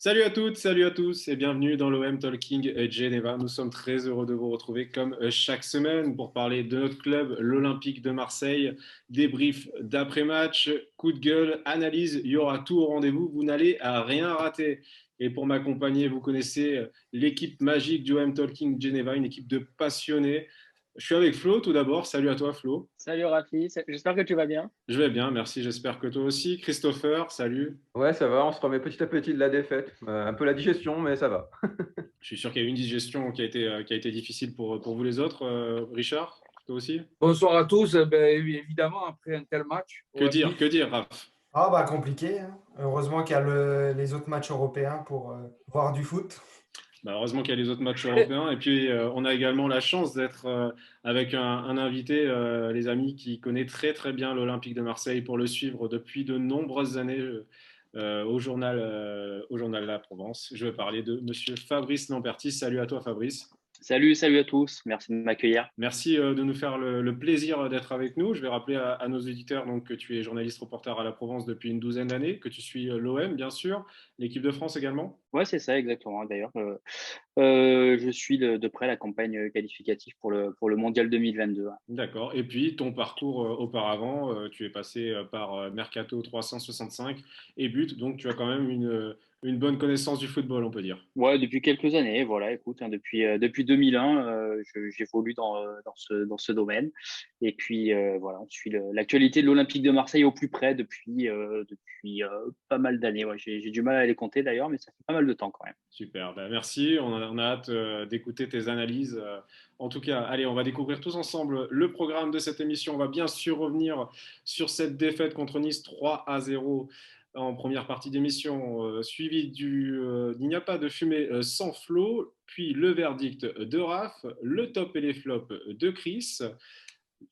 Salut à toutes, salut à tous et bienvenue dans l'OM Talking Geneva. Nous sommes très heureux de vous retrouver comme chaque semaine pour parler de notre club, l'Olympique de Marseille. Débrief d'après-match, coup de gueule, analyse, il y aura tout au rendez-vous, vous n'allez à rien rater. Et pour m'accompagner, vous connaissez l'équipe magique du OM Talking Geneva, une équipe de passionnés. Je suis avec Flo tout d'abord, salut à toi Flo. Salut Rafi, j'espère que tu vas bien. Je vais bien, merci, j'espère que toi aussi. Christopher, salut. Ouais, ça va, on se remet petit à petit de la défaite. Un peu la digestion, mais ça va. Je suis sûr qu'il y a eu une digestion qui a été difficile pour vous les autres. Richard, toi aussi? Bonsoir à tous. Évidemment, après un tel match Que OMif, dire, Raph? Ah bah compliqué, hein. Heureusement qu'il y a les autres matchs européens pour voir du foot. Bah, heureusement qu'il y a les autres matchs européens. Et puis, on a également la chance d'être avec un invité, les amis, qui connaît très très bien l'Olympique de Marseille pour le suivre depuis de nombreuses années au journal La Provence. Je vais parler de Monsieur Fabrice Lampertis. Salut à toi, Fabrice. Salut à tous, merci de m'accueillir. Merci de nous faire le plaisir d'être avec nous. Je vais rappeler à nos éditeurs donc, que tu es journaliste reporter à la Provence depuis une douzaine d'années, que tu suis l'OM bien sûr, l'équipe de France également. Ouais, c'est ça exactement. D'ailleurs, je suis de près la campagne qualificative pour le Mondial 2022. D'accord. Et puis ton parcours auparavant, tu es passé par Mercato 365 et But, donc tu as quand même une bonne connaissance du football, on peut dire. Ouais, depuis quelques années, voilà, écoute, hein, depuis 2001, j'évolue dans ce domaine. Et puis, voilà, on suit l'actualité de l'Olympique de Marseille au plus près depuis pas mal d'années. Ouais, j'ai du mal à les compter d'ailleurs, mais ça fait pas mal de temps quand même. Super, ben merci. On a hâte d'écouter tes analyses. En tout cas, allez, on va découvrir tous ensemble le programme de cette émission. On va bien sûr revenir sur cette défaite contre Nice 3-0 en première partie d'émission, suivi Il n'y a pas de fumée sans flot, puis le verdict de Raph, le top et les flops de Chris.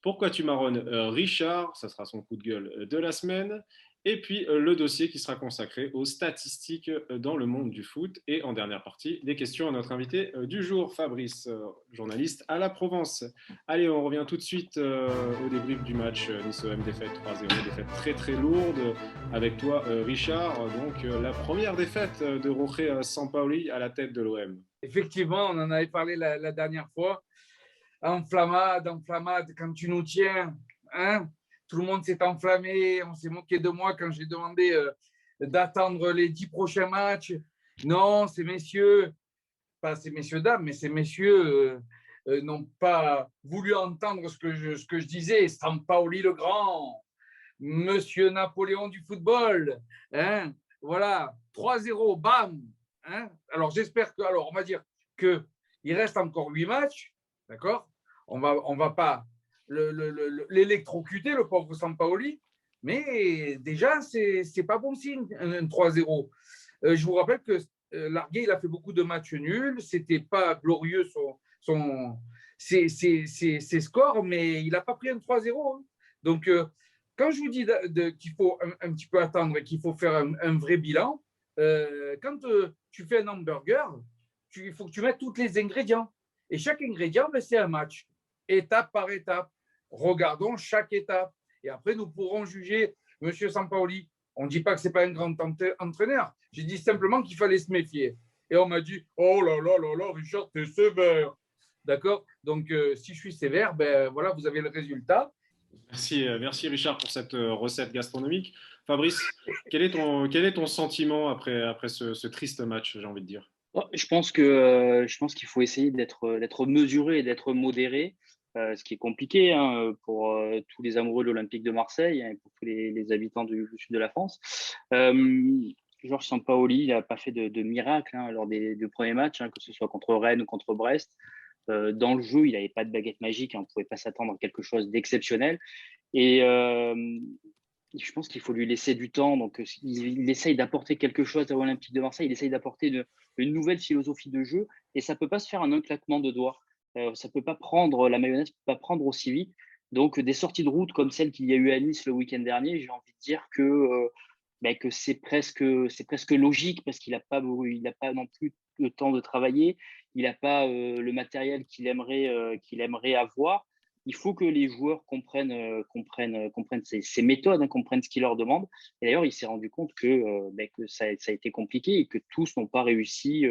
Pourquoi tu marronnes Richard, ça sera son coup de gueule de la semaine. Et puis le dossier qui sera consacré aux statistiques dans le monde du foot. Et en dernière partie, des questions à notre invité du jour, Fabrice, journaliste à la Provence. Allez, on revient tout de suite au débrief du match Nice-OM, défaite 3-0, défaite très très lourde. Avec toi, Richard, donc la première défaite de Jorge Sampaoli à la tête de l'OM. effectivement, on en avait parlé la dernière fois. Enflammade, quand tu nous tiens, hein, tout le monde s'est enflammé. On s'est moqué de moi quand j'ai demandé d'attendre les 10 prochains matchs. Non, ces messieurs, pas ces messieurs dames, mais ces messieurs n'ont pas voulu entendre ce que je disais. Sampaoli le Grand, Monsieur Napoléon du football, hein, voilà, 3-0, bam. Hein. Alors j'espère que, alors on va dire qu'il reste encore 8 matchs, d'accord. On va pas l'électrocuter, le pauvre Sampaoli, mais déjà c'est pas bon signe un 3-0. Je vous rappelle que Larguet, il a fait beaucoup de matchs nuls, c'était pas glorieux ses scores, mais il n'a pas pris un 3-0. Hein. Donc quand je vous dis qu'il faut un petit peu attendre et qu'il faut faire un vrai bilan, quand tu fais un hamburger, il faut que tu mettes tous les ingrédients. Et chaque ingrédient, ben, c'est un match, étape par étape. Regardons chaque étape. Et après, nous pourrons juger M. Sampaoli. On ne dit pas que ce n'est pas un grand entraîneur. J'ai dit simplement qu'il fallait se méfier. Et on m'a dit, oh là là là là, Richard, tu es sévère. D'accord. Donc, si je suis sévère, ben, voilà, vous avez le résultat. Merci Richard pour cette recette gastronomique. Fabrice, quel est ton sentiment après ce triste match, j'ai envie de dire? Oh, je pense qu'il faut essayer d'être mesuré et d'être modéré, ce qui est compliqué hein, pour tous les amoureux de l'Olympique de Marseille et pour tous les habitants du sud de la France. Georges Sampaoli, il n'a pas fait de miracle hein, lors des deux premiers matchs, hein, que ce soit contre Rennes ou contre Brest. Dans le jeu, il n'avait pas de baguette magique, hein, on ne pouvait pas s'attendre à quelque chose d'exceptionnel. Et je pense qu'il faut lui laisser du temps. Donc, il essaye d'apporter quelque chose à l'Olympique de Marseille. Il essaye d'apporter une nouvelle philosophie de jeu. Et ça ne peut pas se faire en un claquement de doigts. Ça peut pas prendre, la mayonnaise ne peut pas prendre aussi vite. Donc, des sorties de route comme celle qu'il y a eu à Nice le week-end dernier, j'ai envie de dire que c'est presque logique parce qu'il n'a pas non plus le temps de travailler. Il n'a pas le matériel qu'il aimerait avoir. il faut que les joueurs comprennent ces méthodes, comprennent ce qu'il leur demande. Et d'ailleurs, il s'est rendu compte que ça a été compliqué et que tous n'ont pas réussi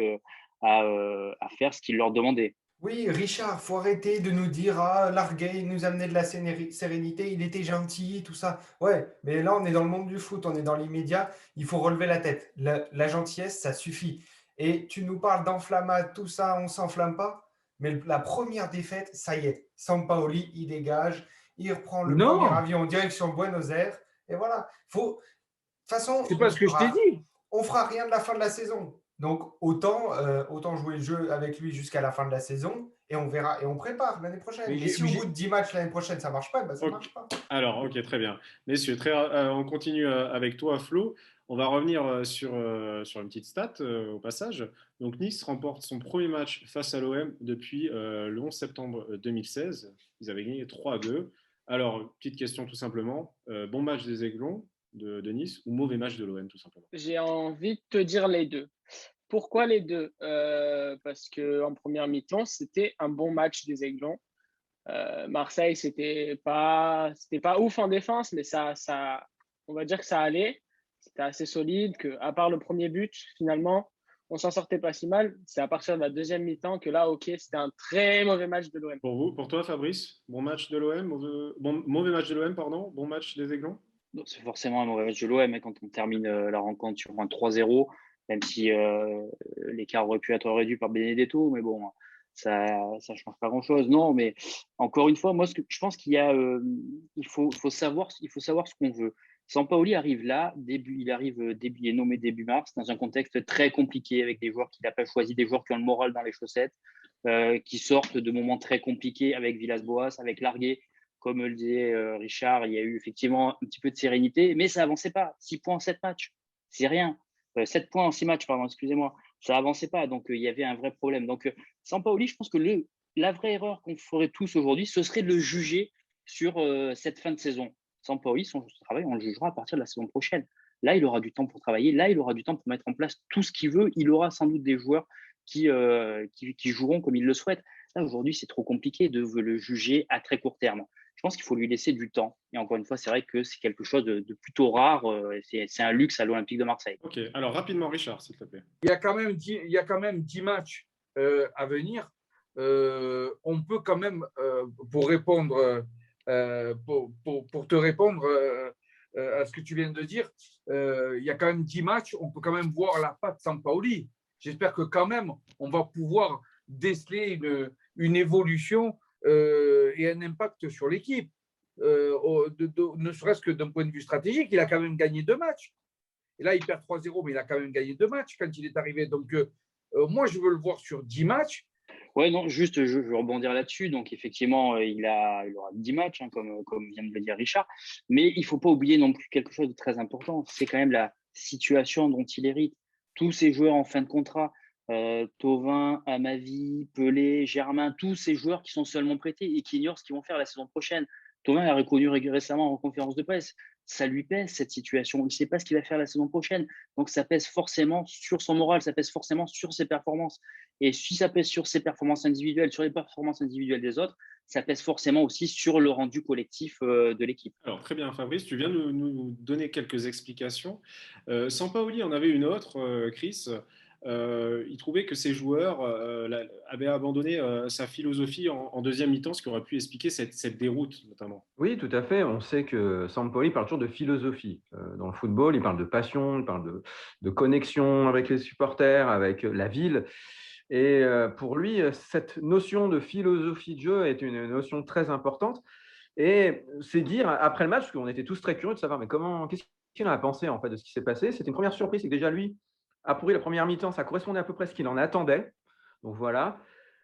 à faire ce qu'il leur demandait. Oui, Richard, faut arrêter de nous dire ah, Larguet, il nous amenait de la sérénité, il était gentil, tout ça. Ouais, mais là, on est dans le monde du foot, on est dans l'immédiat, il faut relever la tête. La gentillesse, ça suffit. Et tu nous parles d'enflammade, tout ça, on s'enflamme pas. Mais la première défaite, ça y est. Sampaoli, il dégage, il reprend le premier Non, avion en direction Buenos Aires. Et voilà. Faut, de toute façon, c'est pas ce que je t'ai dit. on fera rien de la fin de la saison. Donc autant jouer le jeu avec lui jusqu'à la fin de la saison et on verra et on prépare l'année prochaine. Mais Et si au bout de 10 matchs l'année prochaine ça marche pas, bah, ça Ok. marche pas. Alors, ok, très bien. Messieurs, on continue avec toi, Flo. On va revenir sur une petite stat au passage. Donc, Nice remporte son premier match face à l'OM depuis le 11 septembre 2016. Ils avaient gagné 3-2. Alors, petite question tout simplement. Bon match des Aiglons de Nice ou mauvais match de l'OM tout simplement? J'ai envie de te dire les deux. Pourquoi les deux? Parce qu'en première mi-temps, c'était un bon match des Aiglons. Marseille, c'était pas ouf en défense, mais on va dire que ça allait. C'était assez solide, que, à part le premier but, finalement, on s'en sortait pas si mal. C'est à partir de la deuxième mi-temps que là, ok, c'était un très mauvais match de l'OM. Pour toi, Fabrice, bon match de l'OM, mauvais match de l'OM, pardon, bon match des Aiglons? Donc, c'est forcément un mauvais match de l'OM quand on termine la rencontre sur un 3-0, même si l'écart aurait pu être réduit par Benedetto, mais bon, ça change pas grand-chose. Non, mais encore une fois, moi, je pense qu'il y a, il faut savoir ce qu'on veut. Sampaoli arrive là, il est nommé début mars, dans un contexte très compliqué avec des joueurs qu'il n'a pas choisi, des joueurs qui ont le moral dans les chaussettes, qui sortent de moments très compliqués avec Villas-Boas, avec Larguet. Comme le disait Richard, il y a eu effectivement un petit peu de sérénité, mais ça n'avançait pas. 6 points en 7 matchs, c'est rien. 7 points en 6 matchs, pardon, excusez-moi. Ça n'avançait pas, donc il y avait un vrai problème. Donc, Sampaoli, je pense que la vraie erreur qu'on ferait tous aujourd'hui, ce serait de le juger sur cette fin de saison. Sampaoli, son travail, on le jugera à partir de la saison prochaine. Là, il aura du temps pour travailler. Là, il aura du temps pour mettre en place tout ce qu'il veut. Il aura sans doute des joueurs qui joueront comme il le souhaite. Là, aujourd'hui, c'est trop compliqué de le juger à très court terme. Je pense qu'il faut lui laisser du temps. Et encore une fois, c'est vrai que c'est quelque chose de plutôt rare. C'est un luxe à l'Olympique de Marseille. Ok, alors rapidement, Richard, s'il te plaît. Il y a quand même 10 matchs à venir. On peut quand même, pour te répondre à ce que tu viens de dire, il y a quand même 10 matchs. On peut quand même voir la patte Sampaoli. J'espère que quand même, on va pouvoir déceler une évolution et un impact sur l'équipe. Ne serait-ce que d'un point de vue stratégique, il a quand même gagné 2 matchs. Et là, il perd 3-0, mais il a quand même gagné 2 matchs quand il est arrivé. Donc, moi, je veux le voir sur 10 matchs. Ouais, non, juste, je veux rebondir là-dessus. Donc, effectivement, il aura 10 matchs, comme vient de le dire Richard. Mais il ne faut pas oublier non plus quelque chose de très important. C'est quand même la situation dont il hérite. Tous ces joueurs en fin de contrat, Thauvin, Amavi, Pelé, Germain, tous ces joueurs qui sont seulement prêtés et qui ignorent ce qu'ils vont faire la saison prochaine. Thauvin a reconnu récemment en conférence de presse, ça lui pèse cette situation. Il ne sait pas ce qu'il va faire la saison prochaine. Donc ça pèse forcément sur son moral, ça pèse forcément sur ses performances. Et si ça pèse sur ses performances individuelles, sur les performances individuelles des autres, ça pèse forcément aussi sur le rendu collectif de l'équipe. Alors très bien Fabrice, tu viens de nous donner quelques explications. Sampaoli en avait une autre, Chris. Il trouvait que ses joueurs avaient abandonné sa philosophie en deuxième mi-temps, ce qui aurait pu expliquer cette déroute notamment. Oui, tout à fait. On sait que Sampaoli parle toujours de philosophie. Dans le football, il parle de passion, il parle de connexion avec les supporters, avec la ville. Et pour lui, cette notion de philosophie de jeu est une notion très importante. Et c'est dire, après le match, parce qu'on était tous très curieux de savoir, mais qu'est-ce qu'il en a pensé en fait de ce qui s'est passé. C'était une première surprise, c'est que déjà lui, a pourri la première mi-temps, ça correspondait à peu près à ce qu'il en attendait. Donc voilà.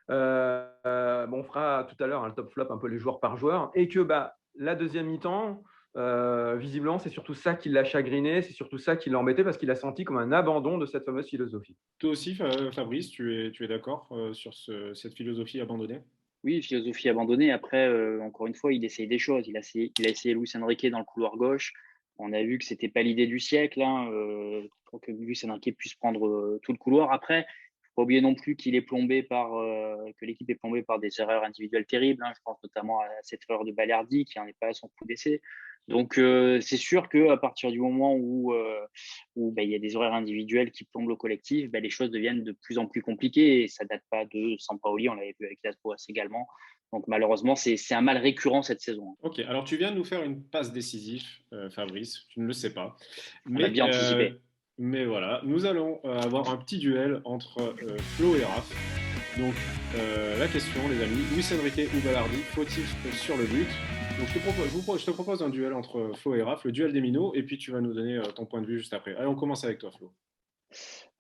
On fera tout à l'heure le top flop, un peu les joueurs par joueur. Et que la deuxième mi-temps, visiblement, c'est surtout ça qui l'a chagriné, c'est surtout ça qui l'a embêté parce qu'il a senti comme un abandon de cette fameuse philosophie. Toi aussi, Fabrice, tu es d'accord sur cette philosophie abandonnée? Oui, philosophie abandonnée. Après, encore une fois, il essaye des choses. Il a essayé Luis Enrique dans le couloir gauche. On a vu que c'était pas l'idée du siècle, pour que Luis Enrique puisse prendre tout le couloir. Après, il faut Pas oublier non plus qu'il est plombé que l'équipe est plombée par des erreurs individuelles terribles. Je pense notamment à cette erreur de Balerdi qui n'en est pas à son coup d'essai. Donc, c'est sûr qu'à partir du moment où il y a des erreurs individuelles qui plombent le collectif, les choses deviennent de plus en plus compliquées. Et ça ne date pas de Sampaoli, on l'avait vu avec Las Boas également. Donc, malheureusement, c'est un mal récurrent cette saison. Ok, alors tu viens de nous faire une passe décisive, Fabrice, tu ne le sais pas. On a bien anticipé. Mais voilà, nous allons avoir un petit duel entre Flo et Raph. Donc, la question, les amis, Luis Enrique ou Balardi, fautif sur le but. Donc, je te propose un duel entre Flo et Raph, le duel des minots, et puis tu vas nous donner ton point de vue juste après. Allez, on commence avec toi, Flo.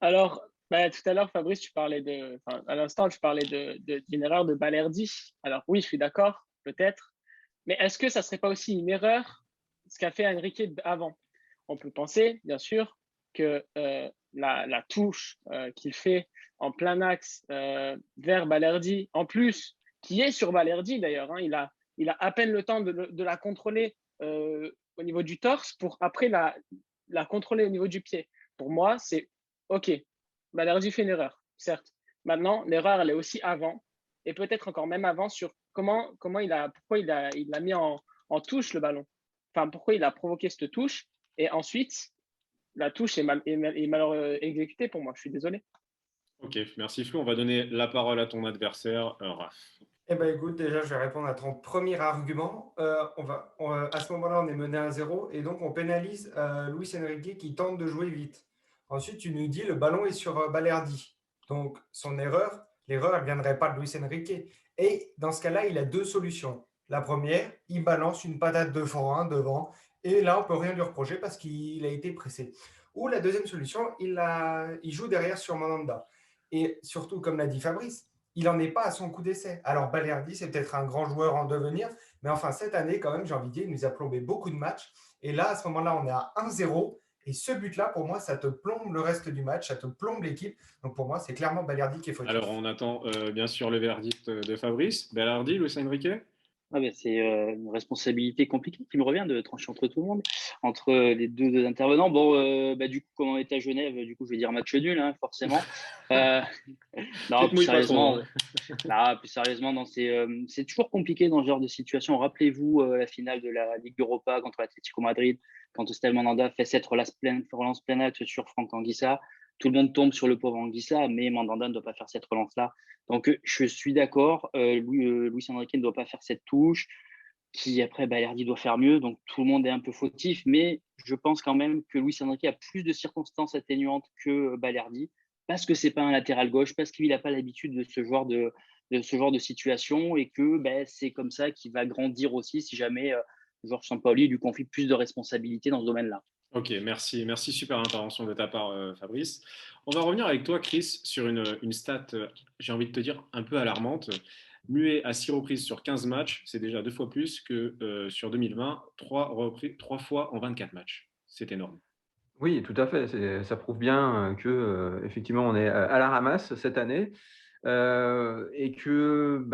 Alors, tout à l'heure, Fabrice, à l'instant, tu parlais d'une erreur de Balerdi. Alors oui, je suis d'accord, peut-être. Mais est-ce que ça ne serait pas aussi une erreur ce qu'a fait Enrique avant? On peut penser, bien sûr, que la touche qu'il fait en plein axe vers Balerdi, en plus, qui est sur Balerdi d'ailleurs, il a à peine le temps de la contrôler au niveau du torse pour après la contrôler au niveau du pied. Pour moi, c'est OK. Balerdi fait une erreur, certes. Maintenant, l'erreur, elle est aussi avant, et peut-être encore même avant sur pourquoi il a mis en touche le ballon. Enfin, pourquoi il a provoqué cette touche, et ensuite, la touche est mal exécutée pour moi. Je suis désolé. Ok, merci Flo. On va donner la parole à ton adversaire, Raph. Eh ben écoute, déjà, je vais répondre à ton premier argument. À ce moment-là, on est mené 1-0 et donc on pénalise Luis Enrique qui tente de jouer vite. Ensuite, tu nous dis le ballon est sur Balerdi. Donc, l'erreur, elle ne viendrait pas de Luis Enrique. Et dans ce cas-là, il a deux solutions. La première, il balance une patate de forain devant et là, on ne peut rien lui reprocher parce qu'il a été pressé. Ou la deuxième solution, il joue derrière sur Mandanda. Et surtout, comme l'a dit Fabrice, il n'en est pas à son coup d'essai. Alors, Balerdi, c'est peut-être un grand joueur en devenir, mais enfin, cette année, quand même, j'ai envie de dire, il nous a plombé beaucoup de matchs. Et là, à ce moment-là, on est à 1-0. Et ce but-là, pour moi, ça te plombe le reste du match, ça te plombe l'équipe. Donc, pour moi, c'est clairement Balerdi qui est fautif. Alors, on attend bien sûr le verdict de Fabrice. Balardi, Luis Enrique? C'est une responsabilité compliquée qui me revient de trancher entre tout le monde, entre les deux intervenants. Bon, du coup, comme on était à Genève, du coup, je vais dire match nul, forcément. Non, plus sérieusement, c'est toujours compliqué dans ce genre de situation. Rappelez-vous la finale de la Ligue Europa contre l'Atlético Madrid, quand Steve Mandanda fait cette relance plein axe sur Franck Anguissa. Tout le monde tombe sur le pauvre Anguissa, mais Mandanda ne doit pas faire cette relance-là. Donc, je suis d'accord. Luis Enrique ne doit pas faire cette touche, qui après, Balerdi doit faire mieux. Donc, tout le monde est un peu fautif, mais je pense quand même que Luis Enrique a plus de circonstances atténuantes que Balerdi, parce que c'est pas un latéral gauche, parce qu'il n'a pas l'habitude de ce genre de situation, et que c'est comme ça qu'il va grandir aussi si jamais Georges Sampaoli lui confie plus de responsabilités dans ce domaine-là. Ok, merci, super intervention de ta part, Fabrice. On va revenir avec toi, Chris, sur une stat, j'ai envie de te dire, un peu alarmante. Muet à 6 reprises sur 15 matchs, c'est déjà 2 fois plus que sur 2020, 3 fois en 24 matchs. C'est énorme. Oui, tout à fait. Ça prouve bien que effectivement on est à la ramasse cette année et que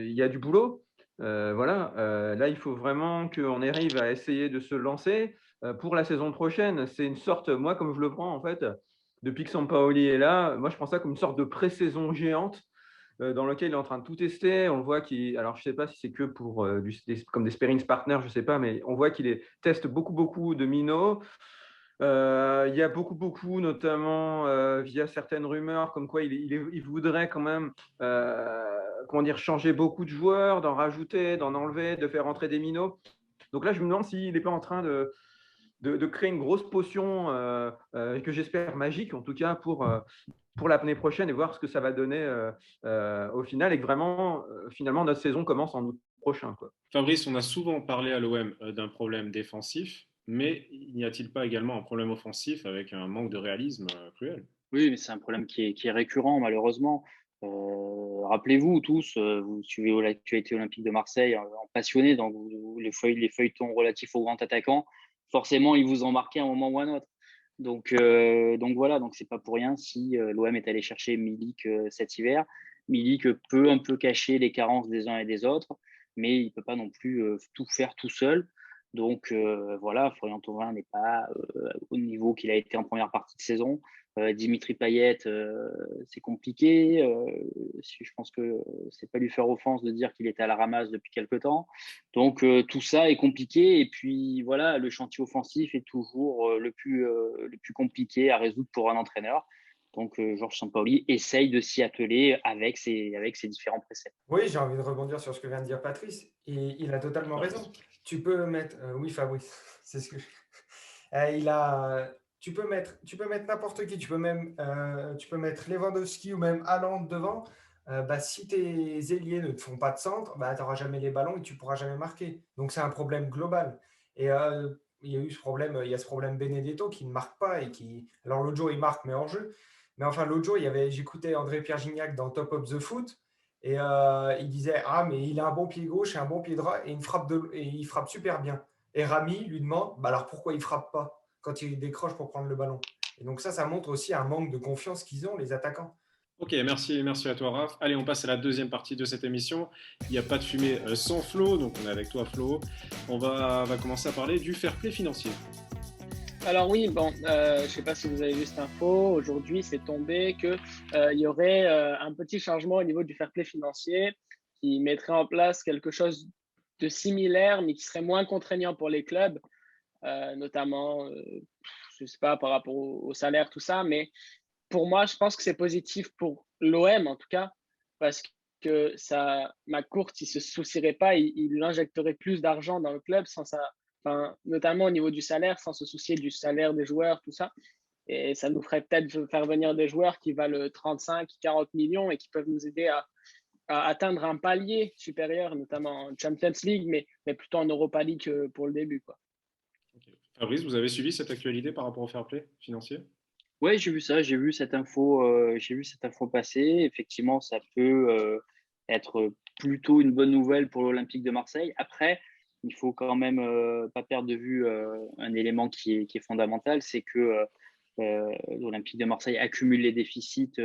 il y a du boulot. Voilà. Là, il faut vraiment qu'on arrive à essayer de se lancer pour la saison prochaine. C'est une sorte, moi, comme je le prends en fait, depuis que Sampaoli est là, moi je prends ça comme une sorte de pré-saison géante dans lequel il est en train de tout tester. On le voit alors je ne sais pas si c'est que pour comme des sparring partners, je ne sais pas, mais on voit qu'il teste beaucoup de minots. Il y a beaucoup, notamment via certaines rumeurs, comme quoi il voudrait quand même changer beaucoup de joueurs, d'en rajouter, d'en enlever, de faire entrer des minots. Donc là, je me demande s'il n'est pas en train de créer une grosse potion que j'espère magique, en tout cas, pour l'année prochaine et voir ce que ça va donner au final et que vraiment, finalement, notre saison commence en août prochain, quoi. Fabrice, on a souvent parlé à l'OM d'un problème défensif, mais n'y a-t-il pas également un problème offensif avec un manque de réalisme cruel? Oui, mais c'est un problème qui est récurrent, malheureusement. Rappelez-vous tous, vous suivez l'actualité olympique de Marseille en passionné dans les feuilletons relatifs aux grands attaquants. Forcément, ils vous en marquaient à un moment ou à un autre. Donc voilà, donc c'est pas pour rien si l'OM est allé chercher Milik cet hiver. Milik peut un peu cacher les carences des uns et des autres, mais il peut pas non plus tout faire tout seul. Donc voilà, Florian Thauvin n'est pas au niveau qu'il a été en première partie de saison. Dimitri Payet, c'est compliqué. Je pense que c'est pas lui faire offense de dire qu'il était à la ramasse depuis quelque temps. Donc tout ça est compliqué. Et puis voilà, le chantier offensif est toujours le plus compliqué à résoudre pour un entraîneur. Donc Georges Sampaoli essaye de s'y atteler avec ses différents préceptes. Oui, j'ai envie de rebondir sur ce que vient de dire Patrice. Et il a totalement raison. Tu peux mettre. Oui, Fabrice, c'est ce que. Il a. Tu peux mettre n'importe qui. Tu peux mettre Lewandowski ou même Haaland devant. Si tes ailiers ne te font pas de centre, tu n'auras jamais les ballons et tu ne pourras jamais marquer. Donc c'est un problème global. Et il y a ce problème Benedetto qui ne marque pas et qui. Alors l'autre jour il marque mais hors jeu. Mais enfin l'autre jour j'écoutais André-Pierre Gignac dans Top of the Foot. Et il disait mais il a un bon pied gauche et un bon pied droit et il frappe super bien. Et Rami lui demande alors pourquoi il frappe pas quand il décroche pour prendre le ballon. Et donc ça montre aussi un manque de confiance qu'ils ont, les attaquants. Ok, merci à toi, Raph. Allez, on passe à la deuxième partie de cette émission. Il n'y a pas de fumée sans Flo, donc on est avec toi, Flo. On va commencer à parler du fair play financier. Alors oui, je ne sais pas si vous avez vu cette info. Aujourd'hui, c'est tombé qu'il y aurait un petit changement au niveau du fair play financier qui mettrait en place quelque chose de similaire, mais qui serait moins contraignant pour les clubs, notamment, je ne sais pas, par rapport au salaire, tout ça. Mais pour moi, je pense que c'est positif pour l'OM, en tout cas, parce que McCourt, il ne se soucierait pas, il injecterait plus d'argent dans le club sans ça. Enfin, notamment au niveau du salaire, sans se soucier du salaire des joueurs, tout ça. Et ça nous ferait peut-être faire venir des joueurs qui valent 35, 40 millions et qui peuvent nous aider à atteindre un palier supérieur, notamment en Champions League, mais plutôt en Europa League pour le début, quoi. Okay. Fabrice, vous avez suivi cette actualité par rapport au fair play financier? Oui, j'ai vu ça, j'ai vu cette info passer. Effectivement, ça peut être plutôt une bonne nouvelle pour l'Olympique de Marseille. Après, il faut quand même pas perdre de vue un élément qui est fondamental, c'est que l'Olympique de Marseille accumule les déficits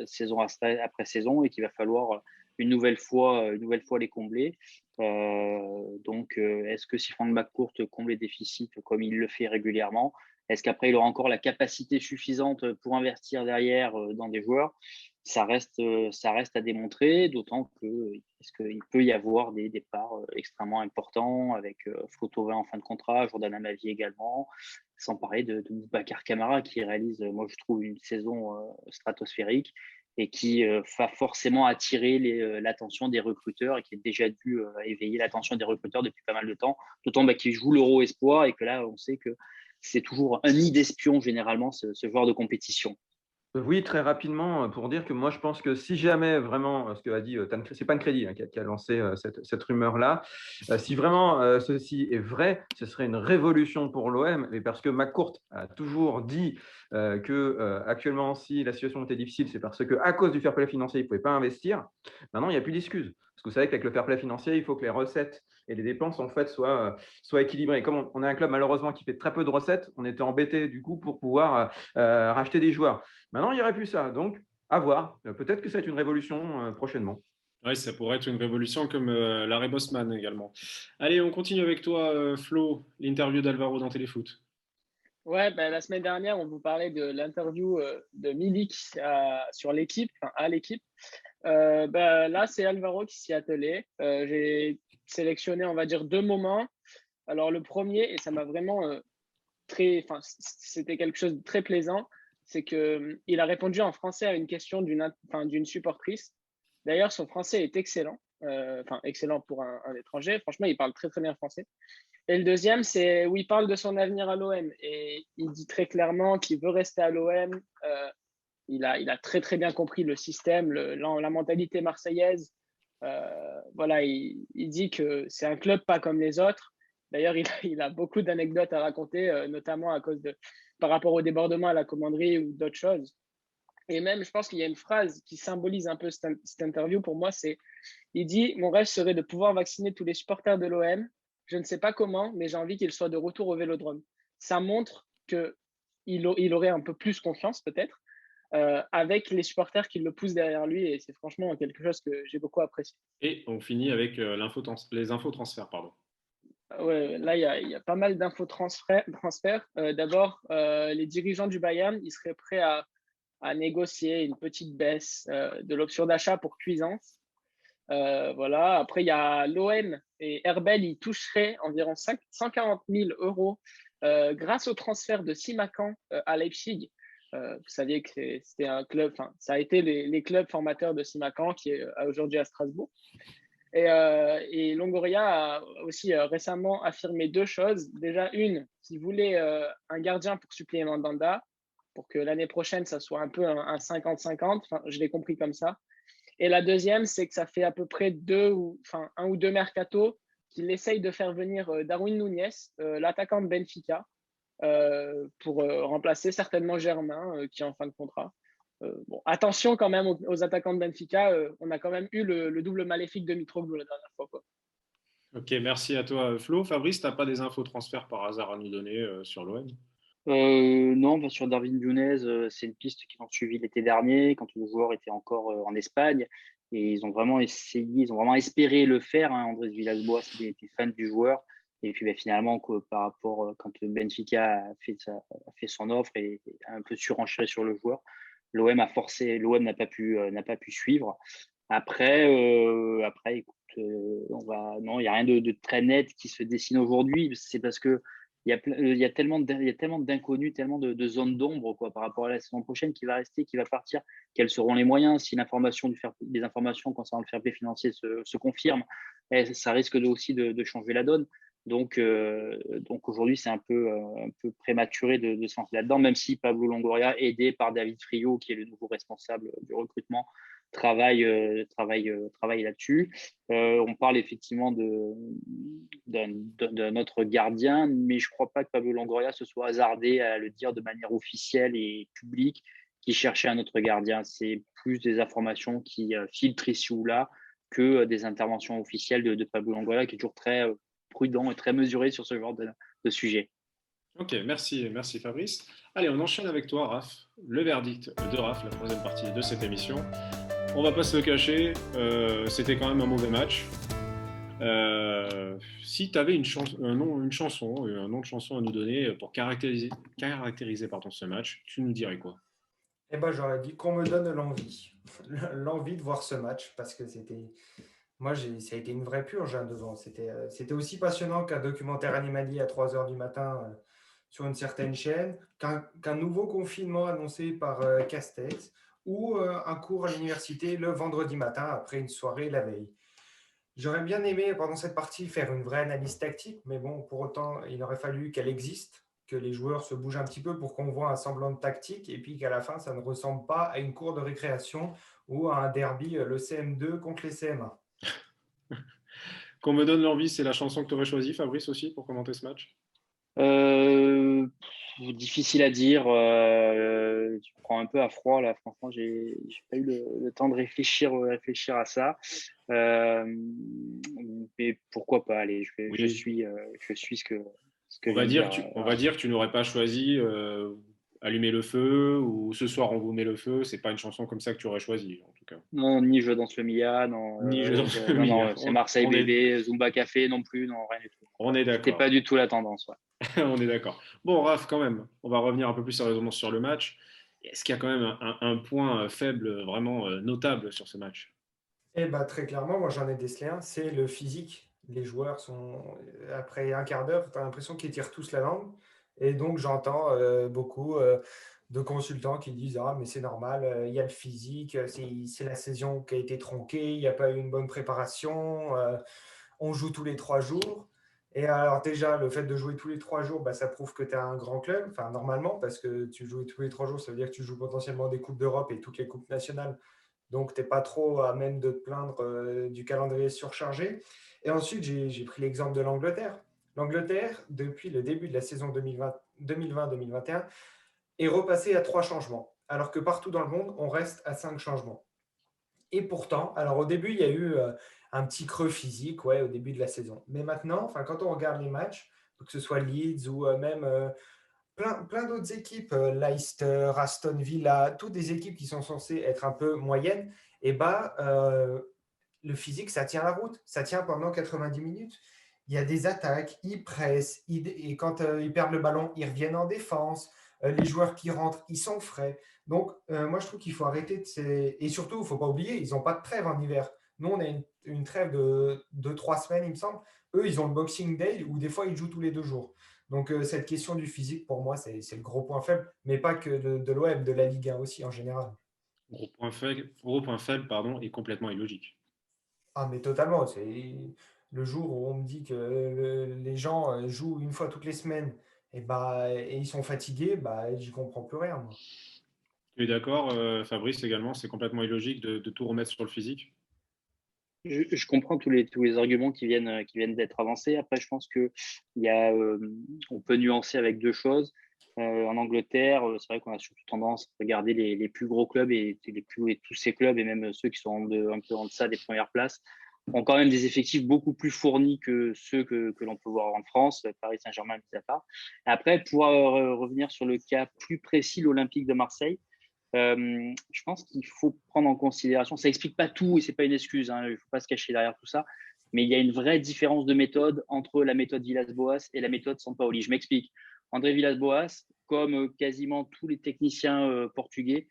saison après saison et qu'il va falloir une nouvelle fois les combler. Donc, est-ce que si Franck McCourt comble les déficits comme il le fait régulièrement, est-ce qu'après, il aura encore la capacité suffisante pour investir derrière dans des joueurs? Ça reste à démontrer, d'autant qu'il peut y avoir des départs extrêmement importants avec Flo Thauvin en fin de contrat, Jordan Amavi également, sans parler de Boubacar Kamara qui réalise, moi je trouve, une saison stratosphérique et qui va forcément attirer l'attention des recruteurs et qui est déjà dû éveiller l'attention des recruteurs depuis pas mal de temps, d'autant qu'il joue l'Euro Espoir et que là, on sait que c'est toujours un nid d'espions, généralement, ce genre de compétition. Oui, très rapidement, pour dire que moi, je pense que si jamais vraiment, ce que a dit c'est Tancredi qui a lancé cette rumeur-là, si vraiment ceci est vrai, ce serait une révolution pour l'OM, mais parce que McCourt a toujours dit que actuellement, si la situation était difficile, c'est parce qu'à cause du fair play financier, il ne pouvait pas investir. Maintenant, il n'y a plus d'excuses. Parce que vous savez qu'avec le fair play financier, il faut que les recettes et les dépenses en fait soient équilibrées. Comme on a un club malheureusement qui fait très peu de recettes, on était embêté du coup pour pouvoir racheter des joueurs. Maintenant, il n'y aurait plus ça. Donc, à voir. Peut-être que ça va être une révolution prochainement. Oui, ça pourrait être une révolution comme l'arrêt Bosman également. Allez, on continue avec toi, Flo, l'interview d'Alvaro dans Téléfoot. Ouais, la semaine dernière, on vous parlait de l'interview de Milik sur l'équipe, à l'équipe. Là, c'est Alvaro qui s'y attelait. J'ai sélectionné, on va dire, 2 moments. Alors, le premier, et ça m'a vraiment c'était quelque chose de très plaisant, c'est qu'il a répondu en français à une question d'une supportrice. D'ailleurs, son français est excellent, excellent pour un étranger. Franchement, il parle très, très bien français. Et le deuxième, c'est où il parle de son avenir à l'OM. Et il dit très clairement qu'il veut rester à l'OM. Il a très, très bien compris le système, la mentalité marseillaise. Voilà, il dit que c'est un club pas comme les autres. D'ailleurs, il a beaucoup d'anecdotes à raconter, notamment par rapport au débordement à la commanderie ou d'autres choses. Et même, je pense qu'il y a une phrase qui symbolise un peu cette interview pour moi, il dit « Mon rêve serait de pouvoir vacciner tous les supporters de l'OM. Je ne sais pas comment, mais j'ai envie qu'ils soient de retour au Vélodrome. » Ça montre qu'il aurait un peu plus confiance peut-être avec les supporters qui le poussent derrière lui. Et c'est franchement quelque chose que j'ai beaucoup apprécié. Et on finit avec les infos transferts, pardon. Ouais, là, il y a pas mal d'infos transferts. D'abord, les dirigeants du Bayern, ils seraient prêts à négocier une petite baisse de l'option d'achat pour Cuisance. Voilà. Après, il y a l'OM et Herbel, ils toucheraient environ 140 000 euros grâce au transfert de Simakan à Leipzig. Vous saviez que c'était un club, enfin, ça a été les clubs formateurs de Simakan qui est aujourd'hui à Strasbourg. Et Longoria a aussi récemment affirmé deux choses. Déjà, une, qu'il voulait un gardien pour suppléer Mandanda, pour que l'année prochaine, ça soit un peu un 50-50. Enfin, je l'ai compris comme ça. Et la deuxième, c'est que ça fait à peu près un ou deux mercato qu'il essaye de faire venir Darwin Núñez, l'attaquant de Benfica, pour remplacer certainement Germain, qui est en fin de contrat. Bon, attention quand même aux attaquants de Benfica. On a quand même eu le double maléfique de Mitroglou la dernière fois, quoi. Ok, merci à toi, Flo. Fabrice, tu n'as pas des infos transferts par hasard à nous donner sur l'OM? Non, bien sûr, Darwin Nunez, c'est une piste qu'ils ont suivie l'été dernier quand le joueur était encore en Espagne. Et ils ont vraiment essayé, ils ont vraiment espéré le faire. Hein. Andrés Villas-Boas était fan du joueur. Et puis finalement, par rapport, quand Benfica a fait son offre et a un peu surenchéré sur le joueur, l'OM a forcé, l'OM n'a pas pu suivre. Après, écoute, non, il n'y a rien de très net qui se dessine aujourd'hui. C'est parce que il y a tellement d'inconnus, tellement de zones d'ombre quoi, par rapport à la saison prochaine qui va rester, qui va partir. Quels seront les moyens si les informations concernant le fair play financier se confirment, ça risque aussi de changer la donne. Donc aujourd'hui, c'est un peu prématuré de se lancer là-dedans, même si Pablo Longoria, aidé par David Friot, qui est le nouveau responsable du recrutement, travaille là-dessus. On parle effectivement d'un autre gardien, mais je ne crois pas que Pablo Longoria se soit hasardé à le dire de manière officielle et publique qui cherchait un autre gardien. C'est plus des informations qui filtrent ici ou là que des interventions officielles de Pablo Longoria, qui est toujours très prudent et très mesuré sur ce genre de sujet. Ok, merci Fabrice. Allez, on enchaîne avec toi, Raph. Le verdict de Raph, la troisième partie de cette émission. On va pas se le cacher, c'était quand même un mauvais match. Si tu avais un nom de chanson à nous donner pour caractériser ce match, tu nous dirais quoi? Eh ben, j'aurais dit qu'on me donne l'envie. L'envie de voir ce match parce que c'était. Moi, ça a été une vraie purge devant. C'était aussi passionnant qu'un documentaire animalier à 3 heures du matin sur une certaine chaîne, qu'un nouveau confinement annoncé par Castex ou un cours à l'université le vendredi matin après une soirée la veille. J'aurais bien aimé, pendant cette partie, faire une vraie analyse tactique, mais bon, pour autant, il aurait fallu qu'elle existe, que les joueurs se bougent un petit peu pour qu'on voit un semblant de tactique, et puis qu'à la fin, ça ne ressemble pas à une cour de récréation ou à un derby, le CM2 contre les CM1. Qu'on me donne l'envie, c'est la chanson que tu aurais choisie, Fabrice, aussi, pour commenter ce match? Difficile à dire. Tu me prends un peu à froid là. Franchement, j'ai pas eu le temps de réfléchir à ça. Mais pourquoi pas? Allez, je suis ce que on va dire que tu n'aurais pas choisi Allumer le feu ou Ce soir on vous met le feu. C'est pas une chanson comme ça que tu aurais choisi, en tout cas. Non, ni Je danse le Mia, non. Ni Je danse le Mia. Non, c'est Marseille bébé, Zumba Café non plus, non, rien du tout. On est d'accord. C'était pas du tout la tendance. Ouais. On est d'accord. Bon, Raph, quand même, on va revenir un peu plus sérieusement sur le match. Est-ce qu'il y a quand même un point faible vraiment notable sur ce match? Eh ben, très clairement, moi j'en ai décelé un, c'est le physique. Les joueurs sont, après un quart d'heure, tu as l'impression qu'ils tirent tous la langue. Et donc j'entends beaucoup de consultants qui disent ah, mais c'est normal, il y a le physique, c'est la saison qui a été tronquée, il n'y a pas eu une bonne préparation, on joue tous les 3 jours. Et alors déjà, le fait de jouer tous les 3 jours, bah, ça prouve que tu as un grand club, enfin normalement, parce que tu joues tous les 3 jours, ça veut dire que tu joues potentiellement des Coupes d'Europe et toutes les Coupes nationales. Donc, tu n'es pas trop à même de te plaindre du calendrier surchargé. Et ensuite, j'ai pris l'exemple de l'Angleterre. L'Angleterre, depuis le début de la saison 2020-2021, est repassée à 3 changements, alors que partout dans le monde, on reste à 5 changements. Et pourtant, alors au début, il y a eu un petit creux physique au début de la saison. Mais maintenant, quand on regarde les matchs, que ce soit Leeds ou même plein d'autres équipes, Leicester, Aston Villa, toutes des équipes qui sont censées être un peu moyennes, et le physique, ça tient la route. Ça tient pendant 90 minutes. il y a des attaques, ils pressent, et quand ils perdent le ballon, ils reviennent en défense. Les joueurs qui rentrent, ils sont frais. Donc, moi, je trouve qu'il faut arrêter de ces. Et surtout, il ne faut pas oublier, ils n'ont pas de trêve en hiver. Nous, on a une trêve de 3 semaines, il me semble. Eux, ils ont le Boxing Day où des fois, ils jouent tous les 2 jours. Donc, cette question du physique, pour moi, c'est le gros point faible, mais pas que de l'OM, de la Ligue 1 aussi en général. Gros point faible, pardon, et complètement illogique. Ah, mais totalement. C'est le jour où on me dit que les gens jouent une fois toutes les semaines et ils sont fatigués, bah, j'y comprends plus rien, moi. Tu es d'accord, Fabrice, également, c'est complètement illogique de tout remettre sur le physique? Je comprends tous les arguments qui viennent d'être avancés. Après, je pense que on peut nuancer avec deux choses. En Angleterre, c'est vrai qu'on a surtout tendance à regarder les plus gros clubs et tous ces clubs et même ceux qui sont un peu en deçà des premières places ont quand même des effectifs beaucoup plus fournis que ceux que l'on peut voir en France, Paris Saint-Germain mis à part. Après, pour revenir sur le cas plus précis, l'Olympique de Marseille, je pense qu'il faut prendre en considération, ça explique pas tout et c'est pas une excuse, hein, il ne faut pas se cacher derrière tout ça, mais il y a une vraie différence de méthode entre la méthode Villas-Boas et la méthode Sampaoli. Je m'explique. André Villas-Boas, comme quasiment tous les techniciens portugais,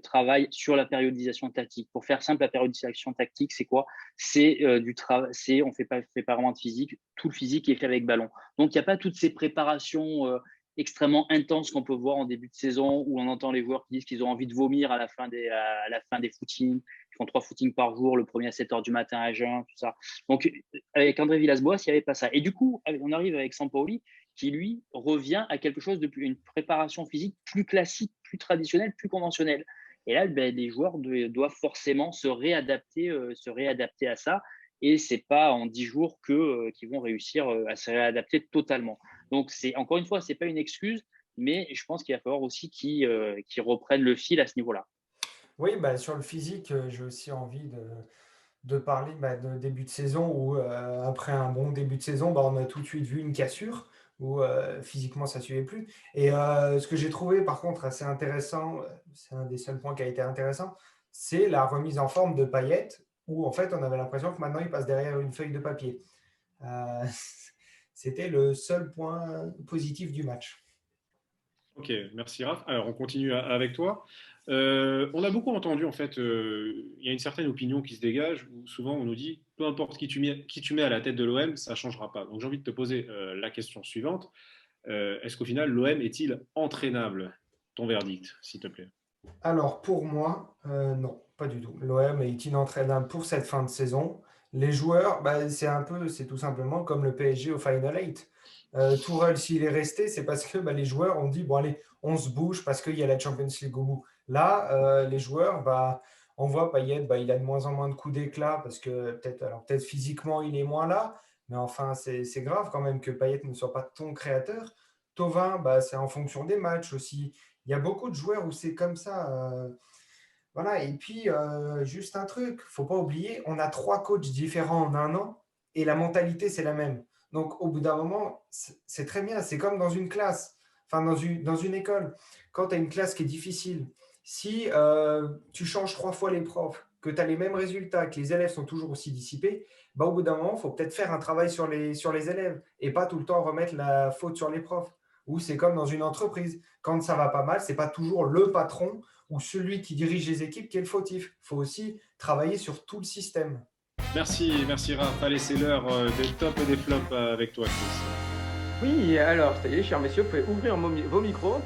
travaille sur la périodisation tactique. Pour faire simple, la périodisation tactique, c'est quoi? C'est du travail, on fait pas vraiment de physique, tout le physique est fait avec ballon. Donc il n'y a pas toutes ces préparations extrêmement intense qu'on peut voir en début de saison où on entend les joueurs qui disent qu'ils ont envie de vomir à la fin des footings. Ils font 3 footings par jour, le premier à 7h du matin à jeun, tout ça. Donc, avec André Villas-Boas, il n'y avait pas ça. Et du coup, on arrive avec Sampaoli qui, lui, revient à quelque chose de une préparation physique plus classique, plus traditionnelle, plus conventionnelle. Et là, les joueurs doivent forcément se réadapter à ça. Et ce n'est pas en 10 jours qu'ils vont réussir à se réadapter totalement. Donc, encore une fois, ce n'est pas une excuse, mais je pense qu'il va falloir aussi qu'ils reprennent le fil à ce niveau-là. Oui, bah, sur le physique, j'ai aussi envie de parler de début de saison où, après un bon début de saison, bah, on a tout de suite vu une cassure où physiquement ça ne suivait plus. Et ce que j'ai trouvé par contre assez intéressant, c'est un des seuls points qui a été intéressant, c'est la remise en forme de Payet où en fait on avait l'impression que maintenant il passe derrière une feuille de papier. Euh, C'était le seul point positif du match. Ok, merci Raph. Alors, on continue avec toi. On a beaucoup entendu, en fait, il y a une certaine opinion qui se dégage où souvent on nous dit, peu importe qui tu mets à la tête de l'OM, ça ne changera pas. Donc j'ai envie de te poser la question suivante. Est-ce qu'au final, l'OM est-il entraînable? Ton verdict, s'il te plaît. Alors pour moi, non, pas du tout. L'OM est inentraînable pour cette fin de saison. Les joueurs, bah, c'est tout simplement comme le PSG au Final 8. Tourelle, s'il est resté, c'est parce que bah, les joueurs ont dit, bon allez, on se bouge parce qu'il y a la Champions League au bout. Là, les joueurs, bah, on voit Payet, bah, il a de moins en moins de coups d'éclat parce que peut-être physiquement il est moins là, mais enfin c'est grave quand même que Payet ne soit pas ton créateur. Thauvin, bah, c'est en fonction des matchs aussi. Il y a beaucoup de joueurs où c'est comme ça. Voilà. Et puis, juste un truc, faut pas oublier, on a 3 coachs différents en un an et la mentalité, c'est la même. Donc, au bout d'un moment, c'est très bien. C'est comme dans une classe, enfin, dans une école. Quand tu as une classe qui est difficile, si tu changes 3 fois les profs, que tu as les mêmes résultats, que les élèves sont toujours aussi dissipés, bah, au bout d'un moment, il faut peut-être faire un travail sur les élèves et pas tout le temps remettre la faute sur les profs. Ou c'est comme dans une entreprise. Quand ça va pas mal, c'est pas toujours le patron ou celui qui dirige les équipes qui est le fautif. Il faut aussi travailler sur tout le système. Merci Raph. Allez, c'est l'heure des tops et des flops avec toi, Chris. Oui, alors, ça y est, chers messieurs, vous pouvez ouvrir vos micros.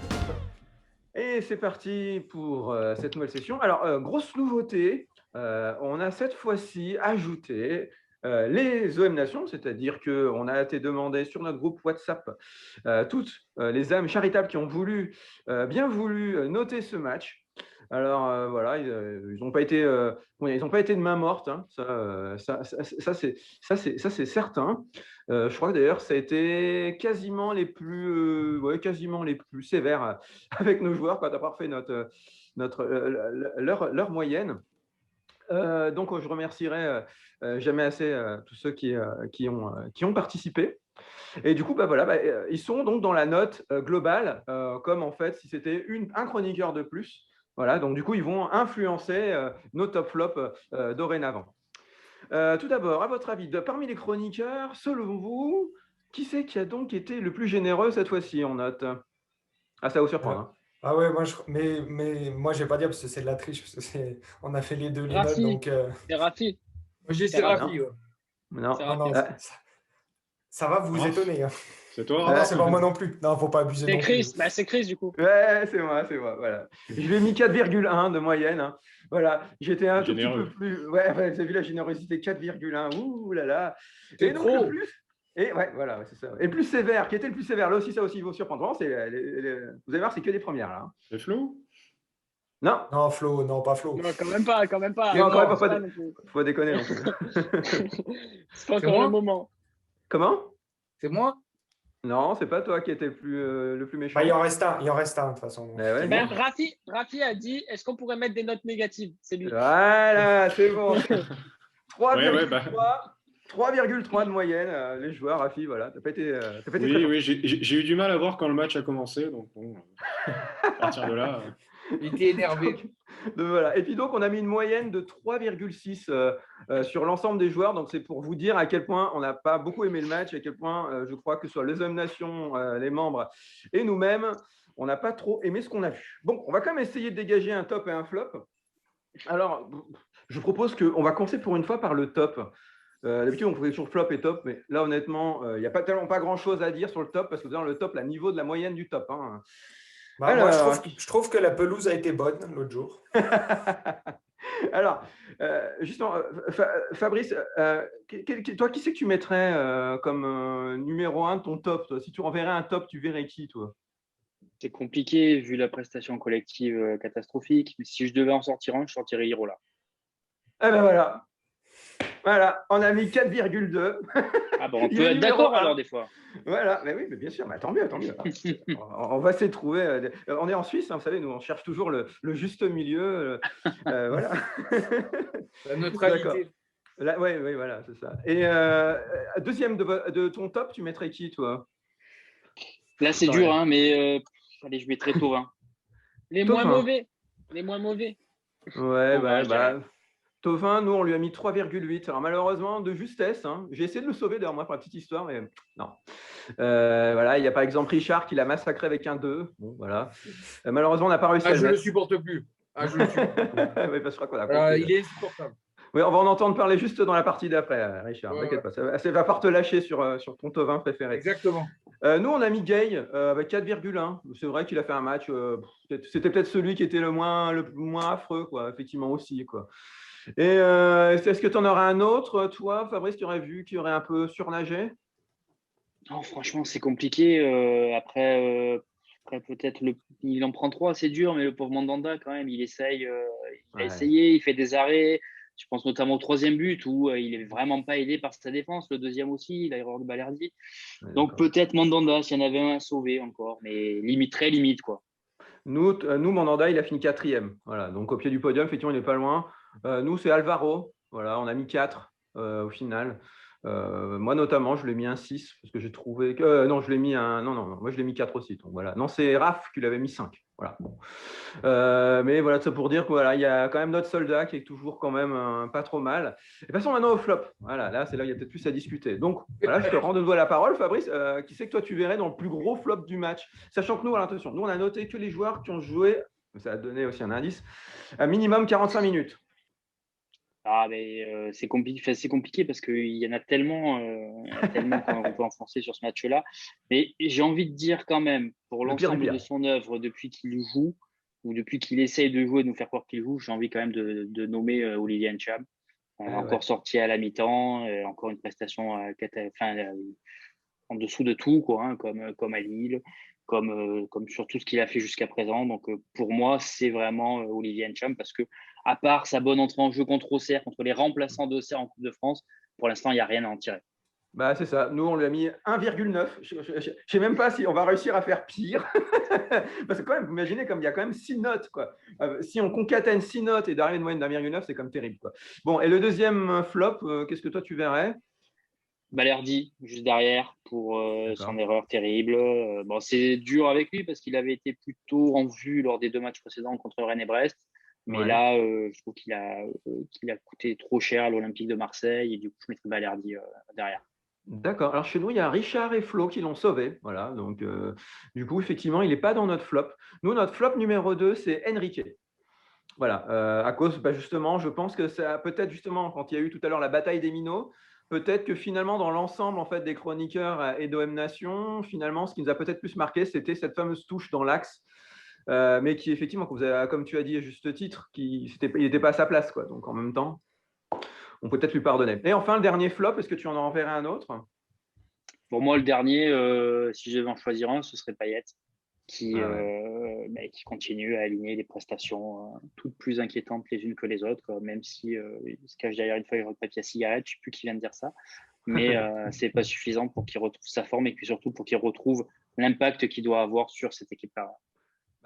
Et c'est parti pour cette nouvelle session. Alors, grosse nouveauté, on a cette fois-ci ajouté les OM Nations, c'est-à-dire qu'on a été demandé sur notre groupe WhatsApp toutes les âmes charitables qui ont bien voulu noter ce match. Alors voilà, ils n'ont pas été de main morte, hein. Ça c'est certain. Je crois que d'ailleurs ça a été quasiment les plus sévères avec nos joueurs quand on a parfait leur moyenne. Donc je remercierai jamais assez tous ceux qui ont participé. Et du coup, ils sont donc dans la note globale, comme en fait si c'était un chroniqueur de plus. Voilà, donc du coup, ils vont influencer nos top flops dorénavant. Tout d'abord, à votre avis, parmi les chroniqueurs, selon vous, qui c'est qui a donc été le plus généreux cette fois-ci en note? Ah, ça va vous surprendre. Hein. Ah ouais, mais moi, je vais pas dire parce que c'est de la triche. Parce que on a fait les deux les notes. Rafi, Donc, c'est Rafi. Moi, j'ai C'est Rafi. Rafi. Ouais. Non. C'est ah non, Rafi. ça va vous Raph, étonner. Hein. c'est toi, Ah non, Raph c'est pas moi non plus. Non, faut pas abuser C'est non plus. Chris. Bah, c'est Chris, du coup. Ouais, c'est moi, voilà. Je lui ai mis 4,1 de moyenne. Hein. Voilà, j'étais un tout petit Généreux. peu plus. Ouais, vous avez vu la générosité, 4,1. Ouh là là. C'est Et donc le trop. plus. Et ouais, voilà, ouais, c'est ça. Et le plus sévère, qui était le plus sévère, là aussi, ça aussi, il vous surprendre. Vraiment, vous allez voir, c'est que les premières là. Hein. C'est flou? Non, Non, Flo, non, pas Flo. Non, quand même pas, quand même pas. non, quand même moi. pas, Pas non plus. faut déconner non plus. C'est pas C'est encore moi le moment. Comment? C'est moi. Non, c'est pas toi qui étais le plus méchant. Bah, il en reste un, de toute façon. Donc. Eh ouais, Ben, bon. Rafi a dit, est-ce qu'on pourrait mettre des notes négatives? C'est lui. Voilà, c'est bon. Ouais, bah. 3,3 de moyenne, les joueurs, Rafi, voilà. T'as pas été très Oui, fort. oui, j'ai eu du mal à voir quand le match a commencé. Donc, bon, à partir de là. Il était énervé. Donc, voilà. Et puis donc, on a mis une moyenne de 3,6 sur l'ensemble des joueurs. Donc, c'est pour vous dire à quel point on n'a pas beaucoup aimé le match, à quel point je crois que ce soit les hommes nations, les membres et nous-mêmes, on n'a pas trop aimé ce qu'on a vu. Bon, on va quand même essayer de dégager un top et un flop. Alors, je propose qu'on va commencer pour une fois par le top. D'habitude, on faisait toujours flop et top, mais là, honnêtement, il n'y a tellement pas grand-chose à dire sur le top parce que dans le top, le niveau de la moyenne du top. Hein. Bah, Alors, moi, je trouve que la pelouse a été bonne l'autre jour. Alors, justement, Fabrice, toi, qui c'est que tu mettrais comme numéro 1 de ton top toi? Si tu enverrais un top, tu verrais qui, toi? C'est compliqué vu la prestation collective catastrophique. Mais si je devais en sortir un, je sortirais Irola. Eh ben voilà. Voilà, on a mis 4,2. Ah bon, on Il peut est être numéro d'accord un. voilà des fois. Voilà, mais oui, mais bien sûr, mais tant mieux, tant mieux. On va essayer de trouver. On est en Suisse, hein, vous savez, nous, on cherche toujours le juste milieu. Voilà. La neutralité. D'accord. Oui, voilà, c'est ça. Et deuxième de ton top, tu mettrais qui, toi? Là, c'est dur, hein, mais allez, je mettrai Thauvin. Les Thauvin. moins mauvais. Les moins mauvais. Ouais, Thauvin, je dirais. Thauvin, nous, on lui a mis 3,8. Alors, malheureusement, de justesse, hein, j'ai essayé de le sauver, d'ailleurs, moi, pour la petite histoire, mais non. Voilà, il y a par exemple Richard qui l'a massacré avec un 2. Bon, voilà. Malheureusement, on n'a pas réussi à le Je ne le mettre. supporte plus. Je le supporte plus. Ouais, parce que je crois qu'on a compris. Il est insupportable. Oui, on va en entendre parler juste dans la partie d'après, Richard. T'inquiète pas. Ça va pas te lâcher sur ton Thauvin préféré. Exactement. Nous, on a mis Gay avec 4,1. C'est vrai qu'il a fait un match. C'était peut-être celui qui était le moins affreux, quoi. Effectivement aussi, quoi. Et est-ce que tu en aurais un autre, toi, Fabrice, tu aurais vu qui aurait un peu surnagé? Non, franchement, c'est compliqué. Après, peut-être il en prend 3, c'est dur, mais le pauvre Mandanda, quand même, il essaye. Il a essayé, il fait des arrêts. Je pense notamment au troisième but où il n'est vraiment pas aidé par sa défense. Le deuxième aussi, l'erreur de Balerdi. Ouais, donc peut-être Mandanda, s'il y en avait un à sauver encore, mais limite, très limite, quoi. Nous, Mandanda, il a fini 4e. Voilà, donc au pied du podium, effectivement, il n'est pas loin. Nous, c'est Alvaro. Voilà, on a mis 4 au final. Moi, notamment, je l'ai mis un 6 parce que j'ai trouvé que. Non, je l'ai mis un. Non, moi, je l'ai mis 4 aussi. Donc, voilà. Non, c'est Raph qui l'avait mis 5. Voilà. Bon. Mais voilà, ça pour dire qu'il il y a quand même notre soldat qui est toujours quand même pas trop mal. Et passons maintenant au flop. Voilà, là, c'est là où il y a peut-être plus à discuter. Donc, voilà, je te rends de nouveau la parole, Fabrice. Qui c'est que toi, tu verrais dans le plus gros flop du match? Sachant que nous, alors, attention, nous, on a noté que les joueurs qui ont joué, ça a donné aussi un indice, à minimum 45 minutes. Ah, mais c'est compliqué parce qu'il y en a tellement, qu'on peut enfoncer sur ce match-là. Mais j'ai envie de dire quand même, pour Le pire du l'ensemble pire. de son œuvre, depuis qu'il joue, ou depuis qu'il essaye de jouer, de nous faire croire qu'il joue, j'ai envie quand même de nommer Olivier Ncham. Encore sorti à la mi-temps, encore une prestation en dessous de tout, quoi, hein, comme à Lille, comme sur tout ce qu'il a fait jusqu'à présent. Donc, pour moi, c'est vraiment Olivier Ncham parce que, à part sa bonne entrée en jeu contre Auxerre, contre les remplaçants d'Auxerre en Coupe de France, pour l'instant, il n'y a rien à en tirer. Bah, c'est ça. Nous, on lui a mis 1,9. Je ne sais même pas si on va réussir à faire pire. Parce que quand même, vous imaginez, comme il y a quand même 6 notes. Quoi. Si on concatène 6 notes et d'arriver une moyenne d'1,9, c'est quand même terrible. Quoi. Bon, et le deuxième flop, qu'est-ce que toi, tu verrais? Balerdi, juste derrière, pour son erreur terrible. Bon, c'est dur avec lui parce qu'il avait été plutôt en vue lors des 2 matchs précédents contre Rennes et Brest. Mais Ouais. là, je trouve qu'il a coûté trop cher à l'Olympique de Marseille et du coup, je mettrais Balerdi derrière. D'accord. Alors chez nous, il y a Richard et Flo qui l'ont sauvé. Voilà. Donc, du coup, effectivement, il n'est pas dans notre flop. Nous, notre flop numéro 2, c'est Enrique. Voilà. À cause, justement, je pense que ça peut-être justement, quand il y a eu tout à l'heure la bataille des minots, peut-être que finalement, dans l'ensemble en fait, des chroniqueurs et d'OM Nation, finalement, ce qui nous a peut-être plus marqué, c'était cette fameuse touche dans l'axe. Mais qui effectivement, comme tu as dit à juste titre, il n'était pas à sa place, quoi. Donc en même temps, on peut peut-être lui pardonner. Et enfin, le dernier flop, est-ce que tu en enverrais un autre? Pour moi, le dernier, si je devais en choisir un, ce serait Payet, qui continue à aligner des prestations toutes plus inquiétantes les unes que les autres, quoi, même si il se cache derrière une feuille de papier à cigarette. Je ne sais plus qui vient de dire ça, mais c'est pas suffisant pour qu'il retrouve sa forme et puis surtout pour qu'il retrouve l'impact qu'il doit avoir sur cette équipe-là.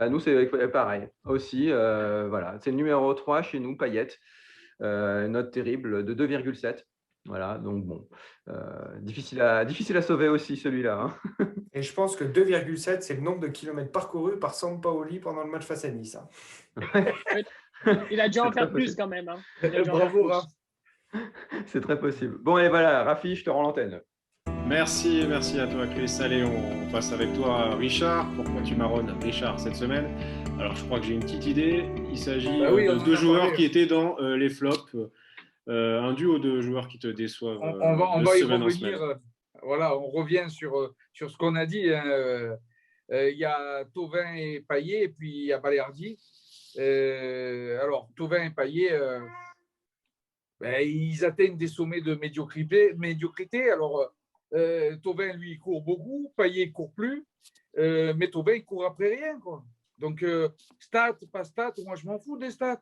Nous, c'est pareil. Aussi, voilà. C'est le numéro 3 chez nous, Payet. Note terrible de 2,7. Voilà, donc bon, difficile à sauver aussi celui-là. Hein. Et je pense que 2,7, c'est le nombre de kilomètres parcourus par Sampaoli pendant le match face à Nice. Il a dû en C'est très faire plus possible. quand même. Hein. Il a dû en faire Bravo, plus. Raph. C'est très possible. Bon, et voilà, Rafi, je te rends l'antenne. Merci à toi Chris. Allez, on passe avec toi Richard. Pourquoi tu marronnes Richard cette semaine? Alors je crois que j'ai une petite idée. Il s'agit Bah oui, on de en deux a joueurs parlé. qui étaient dans les flops. Un duo de joueurs qui te déçoivent On de va y semaine en semaine. revenir. Voilà, on revient sur ce qu'on a dit. Hein. Il y a Thauvin et Payet, et puis il y a Balerdi. Alors, Thauvin et Payet, ils atteignent des sommets de médiocrité. Alors, Thauvin, lui, il court beaucoup. Payet, il court plus. Mais Thauvin, il court après rien, quoi. Donc, stats, pas stats, moi, je m'en fous des stats.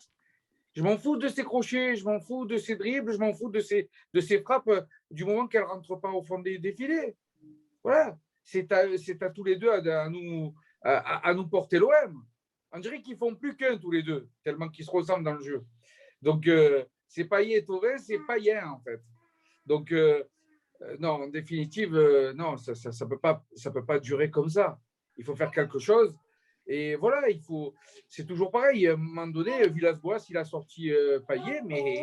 Je m'en fous de ses crochets, je m'en fous de ses dribbles, je m'en fous de ses frappes du moment qu'elles ne rentrent pas au fond des filets. Voilà. C'est à tous les deux à nous porter l'OM. On dirait qu'ils ne font plus qu'un tous les deux, tellement qu'ils se ressemblent dans le jeu. Donc, c'est Payet et Thauvin, c'est païen en fait. Donc, non, en définitive, non, ça ne peut pas durer comme ça. Il faut faire quelque chose. Et voilà, c'est toujours pareil. À un moment donné, Villas-Boas, il a sorti Payet, mais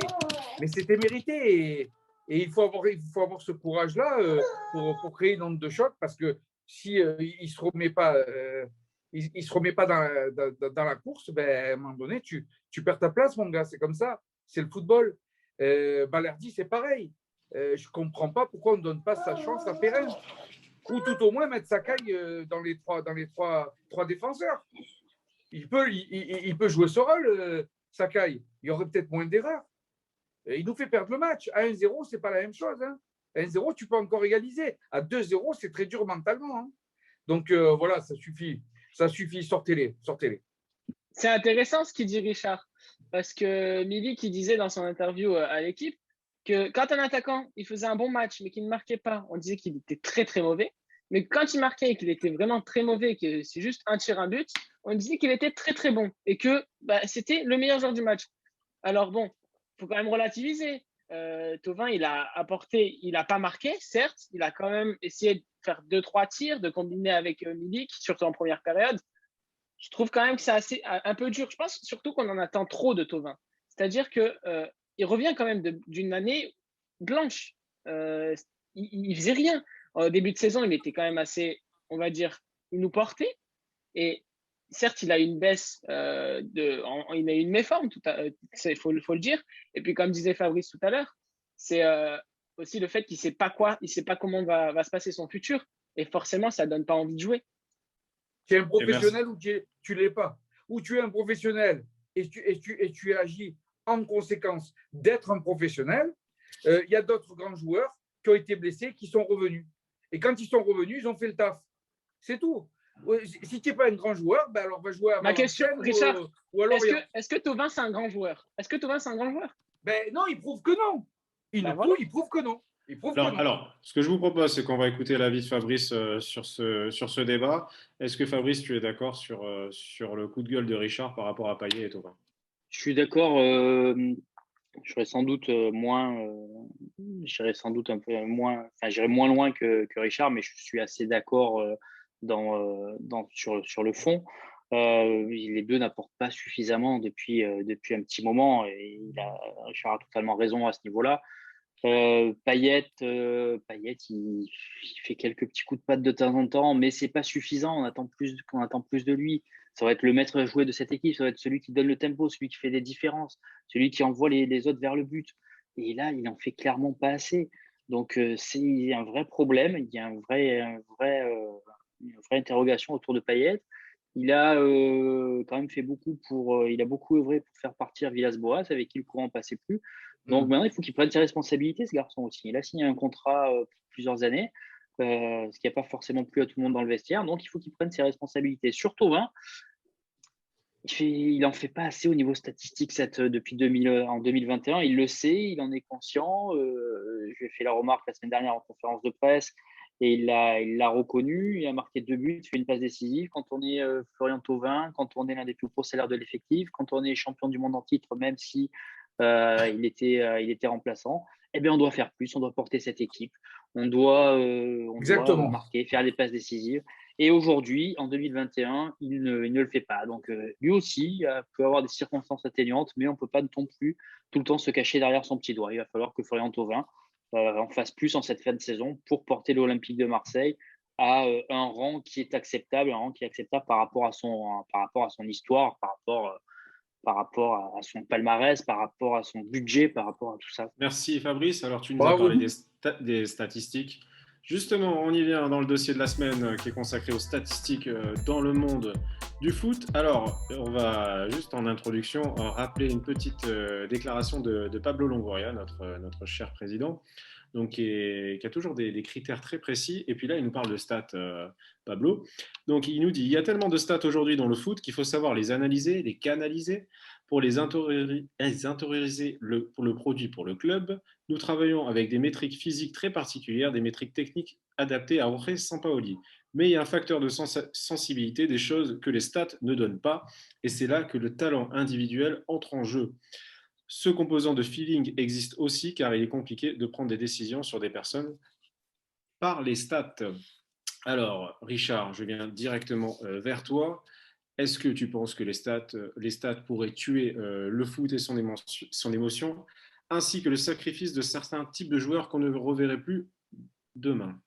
c'était mérité. Et il faut avoir ce courage-là pour créer une onde de choc, parce que si il se remet pas, il se remet pas dans la course, ben, à un moment donné, tu perds ta place, mon gars. C'est comme ça. C'est le football. Balerdi, c'est pareil. Je ne comprends pas pourquoi on ne donne pas sa chance à Perrin. Ou tout au moins mettre Sakai dans les trois défenseurs. Il peut jouer ce rôle, Sakai. Il y aurait peut-être moins d'erreurs. Il nous fait perdre le match. À 1-0, ce n'est pas la même chose. Hein. À 1-0, tu peux encore égaliser. À 2-0, c'est très dur mentalement. Hein. Donc voilà, ça suffit. Ça suffit, sortez-les. C'est intéressant ce qu'il dit Richard, parce que Milik qui disait dans son interview à l'équipe que quand un attaquant il faisait un bon match mais qu'il ne marquait pas, on disait qu'il était très très mauvais. Mais quand il marquait et qu'il était vraiment très mauvais, que c'est juste un tir, un but, on disait qu'il était très très bon et que c'était le meilleur joueur du match. Alors bon, il faut quand même relativiser. Thauvin, il a apporté, il n'a pas marqué, certes, il a quand même essayé de faire 2-3 tirs, de combiner avec Milik, surtout en première période. Je trouve quand même que c'est un peu dur. Je pense surtout qu'on en attend trop de Thauvin. C'est-à-dire qu'il revient quand même d'une année blanche. Il ne faisait rien. Au début de saison, il était quand même assez, on va dire, il nous portait. Et certes, il a une baisse, il a une méforme, il faut le dire. Et puis, comme disait Fabrice tout à l'heure, c'est aussi le fait qu'il ne sait pas comment va se passer son futur. Et forcément, ça ne donne pas envie de jouer. Tu es un professionnel ou tu ne l'es pas. Ou tu es un professionnel et tu agis en conséquence d'être un professionnel. Il y a d'autres grands joueurs qui ont été blessés, qui sont revenus. Et quand ils sont revenus, ils ont fait le taf. C'est tout. Si tu n'es pas un grand joueur, ben alors va jouer à Ma question, Richard, ou alors est-ce que Thauvin, c'est un grand joueur? Ben non, il prouve que non. Il prouve que non. Alors, ce que je vous propose, c'est qu'on va écouter l'avis de Fabrice sur ce débat. Est-ce que Fabrice, tu es d'accord sur le coup de gueule de Richard par rapport à Payet et Thauvin? Je suis d'accord. J'irai sans doute un peu moins, enfin, j'irai moins loin que Richard, mais je suis assez d'accord sur le fond. Les deux n'apportent pas suffisamment depuis un petit moment. Et Richard a totalement raison à ce niveau-là. Payet, il fait quelques petits coups de patte de temps en temps, mais c'est pas suffisant. On attend plus de lui. Ça va être le maître à jouer de cette équipe. Ça va être celui qui donne le tempo, celui qui fait des différences, celui qui envoie les autres vers le but. Et là, il en fait clairement pas assez. Donc, c'est un vrai problème. Il y a une vraie interrogation autour de Payet. Il a quand même fait il a beaucoup œuvré pour faire partir Villas-Boas, avec qui le courant passait plus. Donc maintenant, il faut qu'il prenne ses responsabilités, ce garçon aussi. Il a signé un contrat pour plusieurs années, ce qui n'a pas forcément plu à tout le monde dans le vestiaire. Donc il faut qu'il prenne ses responsabilités. Sur Thauvin, il n'en fait pas assez au niveau statistique depuis en 2021. Il le sait, il en est conscient. Je lui ai fait la remarque la semaine dernière en conférence de presse. Et il l'a reconnu, il a marqué 2 buts, il fait une passe décisive. Quand on est Florian Thauvin, quand on est l'un des plus gros salaires de l'effectif, quand on est champion du monde en titre, même si il était remplaçant, eh bien on doit faire plus, on doit porter cette équipe, on doit marquer, faire des passes décisives. Et aujourd'hui, en 2021, il ne le fait pas. Donc lui aussi peut avoir des circonstances atténuantes, mais on ne peut pas non plus tout le temps se cacher derrière son petit doigt. Il va falloir que Florian Thauvin en fasse plus en cette fin de saison pour porter l'Olympique de Marseille à un rang qui est acceptable, par rapport à son histoire, par rapport à son palmarès, par rapport à son budget, par rapport à tout ça. Merci Fabrice. Alors tu nous as parlé des statistiques. Justement, on y vient dans le dossier de la semaine qui est consacré aux statistiques dans le monde du foot. Alors, on va juste en introduction rappeler une petite déclaration de Pablo Longoria, notre cher président, donc qui a toujours des critères très précis. Et puis là, il nous parle de stats, Pablo. Donc, il nous dit, il y a tellement de stats aujourd'hui dans le foot qu'il faut savoir les analyser, les canaliser pour les intérioriser pour le produit, pour le club. Nous travaillons avec des métriques physiques très particulières, des métriques techniques adaptées à Jorge Sampaoli. Mais il y a un facteur de sensibilité, des choses que les stats ne donnent pas, et c'est là que le talent individuel entre en jeu. Ce composant de feeling existe aussi car il est compliqué de prendre des décisions sur des personnes par les stats. Alors, Richard, je viens directement vers toi. Est-ce que tu penses que les stats pourraient tuer le foot et son émotion, ainsi que le sacrifice de certains types de joueurs qu'on ne reverrait plus demain?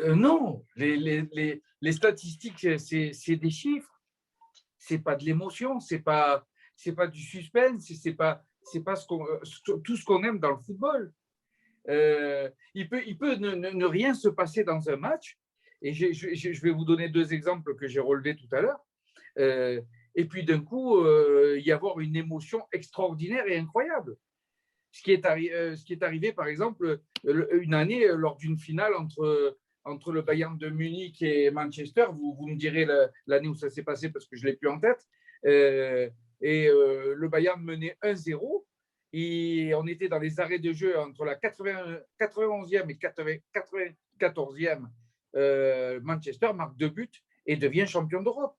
Non, les statistiques, c'est des chiffres. C'est pas de l'émotion, c'est pas du suspense, c'est pas tout ce qu'on aime dans le football. Il peut ne rien se passer dans un match. Et je vais vous donner 2 exemples que j'ai relevés tout à l'heure. Et puis d'un coup, y avoir une émotion extraordinaire et incroyable. Ce qui est arrivé, par exemple, une année lors d'une finale entre le Bayern de Munich et Manchester. Vous me direz l'année où ça s'est passé parce que je ne l'ai plus en tête. Le Bayern menait 1-0. Et on était dans les arrêts de jeu entre la 91e et 94e. Manchester marque 2 buts et devient champion d'Europe.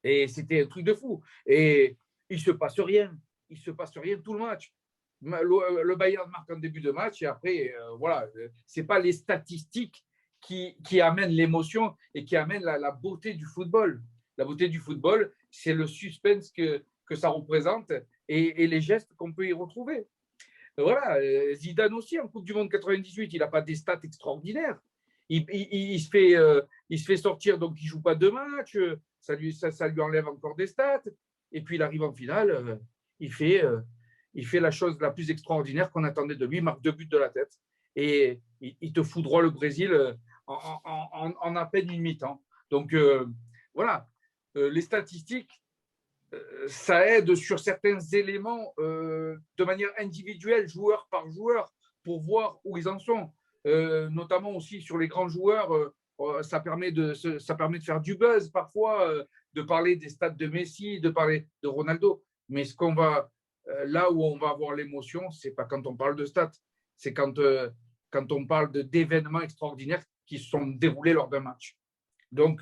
Et c'était un truc de fou. Et il ne se passe rien. Il ne se passe rien tout le match. Le Bayern marque en début de match et après, voilà. Ce n'est pas les statistiques qui amènent l'émotion et qui amènent la beauté du football. La beauté du football, c'est le suspense que ça représente et les gestes qu'on peut y retrouver. Voilà. Zidane aussi, en Coupe du Monde 98, il n'a pas des stats extraordinaires. Il se fait sortir, donc il ne joue pas 2 matchs, ça lui enlève encore des stats, et puis il arrive en finale, il fait la chose la plus extraordinaire qu'on attendait de lui, il marque 2 buts de la tête, et il te fout droit le Brésil en à peine une mi-temps. Donc voilà, les statistiques, ça aide sur certains éléments de manière individuelle, joueur par joueur, pour voir où ils en sont. Notamment aussi sur les grands joueurs, ça permet de faire du buzz parfois, de parler des stats de Messi, de parler de Ronaldo. Mais là où on va avoir l'émotion, c'est pas quand on parle de stats, c'est quand on parle d'événements extraordinaires qui se sont déroulés lors d'un match. Donc,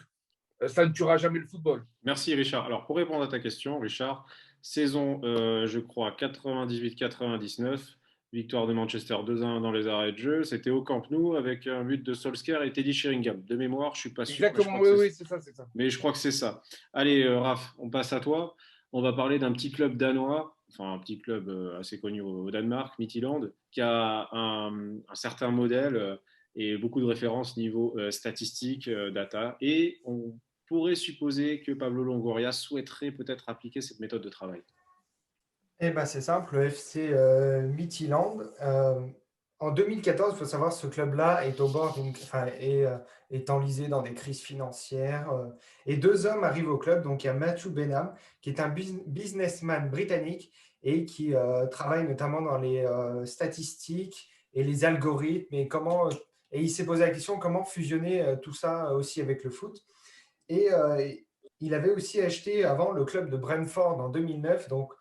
ça ne tuera jamais le football. Merci Richard. Alors pour répondre à ta question, Richard, saison, je crois, 98-99, victoire de Manchester 2-1 dans les arrêts de jeu. C'était au Camp Nou avec un but de Solskjaer et Teddy Sheringham. De mémoire, je ne suis pas sûr. Exactement, oui, c'est ça, c'est ça. Mais je crois que c'est ça. Allez, Raph, on passe à toi. On va parler d'un petit club danois, enfin un petit club assez connu au Danemark, Midtjylland, qui a un certain modèle et beaucoup de références niveau statistique, data. Et on pourrait supposer que Pablo Longoria souhaiterait peut-être appliquer cette méthode de travail. Eh ben, c'est simple, le FC Midtjylland. En 2014, il faut savoir, ce club-là est au bord est enlisé dans des crises financières. Et deux hommes arrivent au club. Donc, il y a Matthew Benham, qui est un businessman britannique et qui travaille notamment dans les statistiques et les algorithmes. Et il s'est posé la question comment fusionner tout ça aussi avec le foot. Et il avait aussi acheté avant le club de Brentford en 2009, donc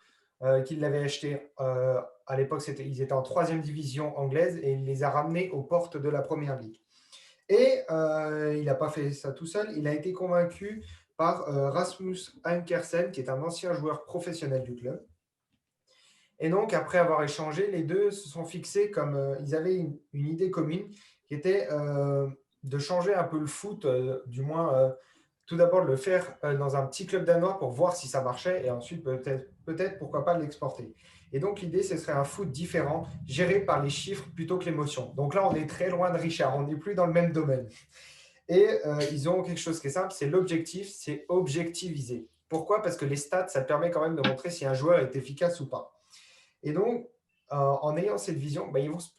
qu'il l'avait acheté à l'époque, ils étaient en 3e division anglaise et il les a ramenés aux portes de la Première Ligue. Et il n'a pas fait ça tout seul, il a été convaincu par Rasmus Ankersen, qui est un ancien joueur professionnel du club. Et donc, après avoir échangé, les deux se sont fixés comme ils avaient une idée commune qui était de changer un peu le foot, du moins tout d'abord de le faire dans un petit club danois pour voir si ça marchait et ensuite peut-être pourquoi pas l'exporter. Et donc l'idée, ce serait un foot différent, géré par les chiffres plutôt que l'émotion. Donc là, on est très loin de Richard, on n'est plus dans le même domaine. Et ils ont quelque chose qui est simple, c'est l'objectif, c'est objectiviser. Pourquoi ? Parce que les stats, ça permet quand même de montrer si un joueur est efficace ou pas. Et donc, en ayant cette vision,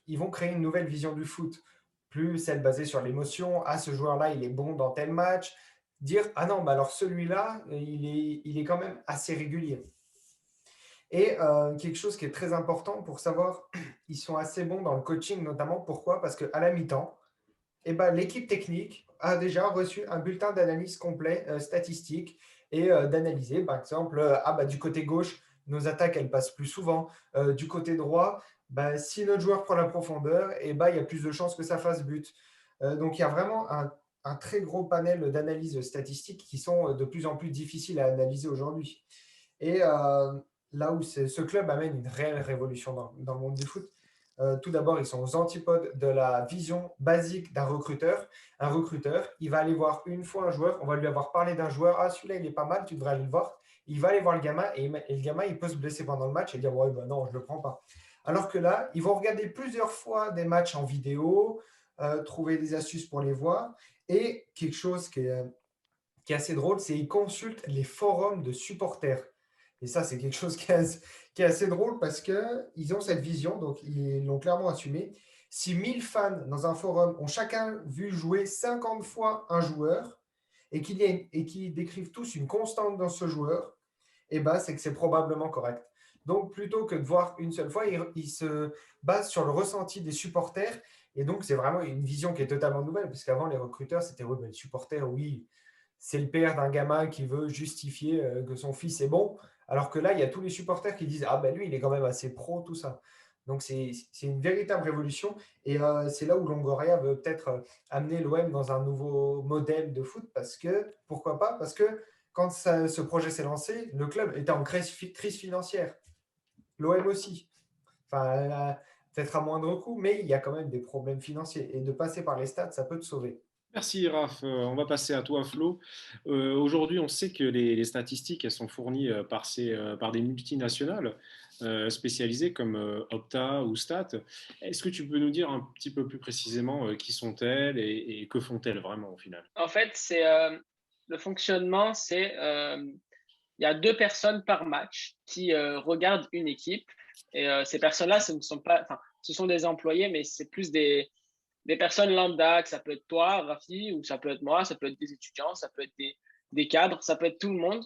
ils vont créer une nouvelle vision du foot, plus celle basée sur l'émotion. Ah, ce joueur-là, il est bon dans tel match. Dire, ah non, alors celui-là, il est quand même assez régulier. Et quelque chose qui est très important pour savoir, ils sont assez bons dans le coaching, notamment. Pourquoi ? Parce qu'à la mi-temps, l'équipe technique a déjà reçu un bulletin d'analyse complet, statistique, et d'analyser, par exemple, du côté gauche, nos attaques, elles passent plus souvent. Du côté droit, si notre joueur prend la profondeur, il y a plus de chances que ça fasse but. Donc, il y a vraiment un très gros panel d'analyses statistiques qui sont de plus en plus difficiles à analyser aujourd'hui. Et là où ce club amène une réelle révolution dans le monde du foot, tout d'abord, ils sont aux antipodes de la vision basique d'un recruteur. Un recruteur, il va aller voir une fois un joueur, on va lui avoir parlé d'un joueur, ah celui-là il est pas mal, tu devrais aller le voir. Il va aller voir le gamin et le gamin il peut se blesser pendant le match et dire ouais, non, je ne le prends pas. Alors que là, ils vont regarder plusieurs fois des matchs en vidéo, trouver des astuces pour les voir. Et quelque chose qui est assez drôle, c'est qu'ils consultent les forums de supporters. Et ça, c'est quelque chose qui est assez drôle parce qu'ils ont cette vision, donc ils l'ont clairement assumé. Si 1000 fans dans un forum ont chacun vu jouer 50 fois un joueur et qu'ils décrivent tous une constante dans ce joueur, c'est que c'est probablement correct. Donc, plutôt que de voir une seule fois, ils se basent sur le ressenti des supporters. Et donc, c'est vraiment une vision qui est totalement nouvelle, parce qu'avant, les recruteurs, c'était les supporters, oui, c'est le père d'un gamin qui veut justifier que son fils est bon. Alors que là, il y a tous les supporters qui disent lui, il est quand même assez pro, tout ça. Donc, c'est une véritable révolution. Et c'est là où Longoria veut peut-être amener l'OM dans un nouveau modèle de foot. Pourquoi pas ? Parce que quand ce projet s'est lancé, le club était en crise financière. L'OM aussi. Enfin, peut-être à moindre coût, mais il y a quand même des problèmes financiers. Et de passer par les stats, ça peut te sauver. Merci Raph. On va passer à toi Flo. Aujourd'hui, on sait que les statistiques elles sont fournies par des multinationales spécialisées comme Opta ou Stat. Est-ce que tu peux nous dire un petit peu plus précisément qui sont-elles et que font-elles vraiment au final ? En fait, le fonctionnement, il y a 2 personnes par match qui regardent une équipe. Et ces personnes-là, ce sont des employés, mais c'est plus des personnes lambda, que ça peut être toi, Rafi, ou ça peut être moi, ça peut être des étudiants, ça peut être des cadres, ça peut être tout le monde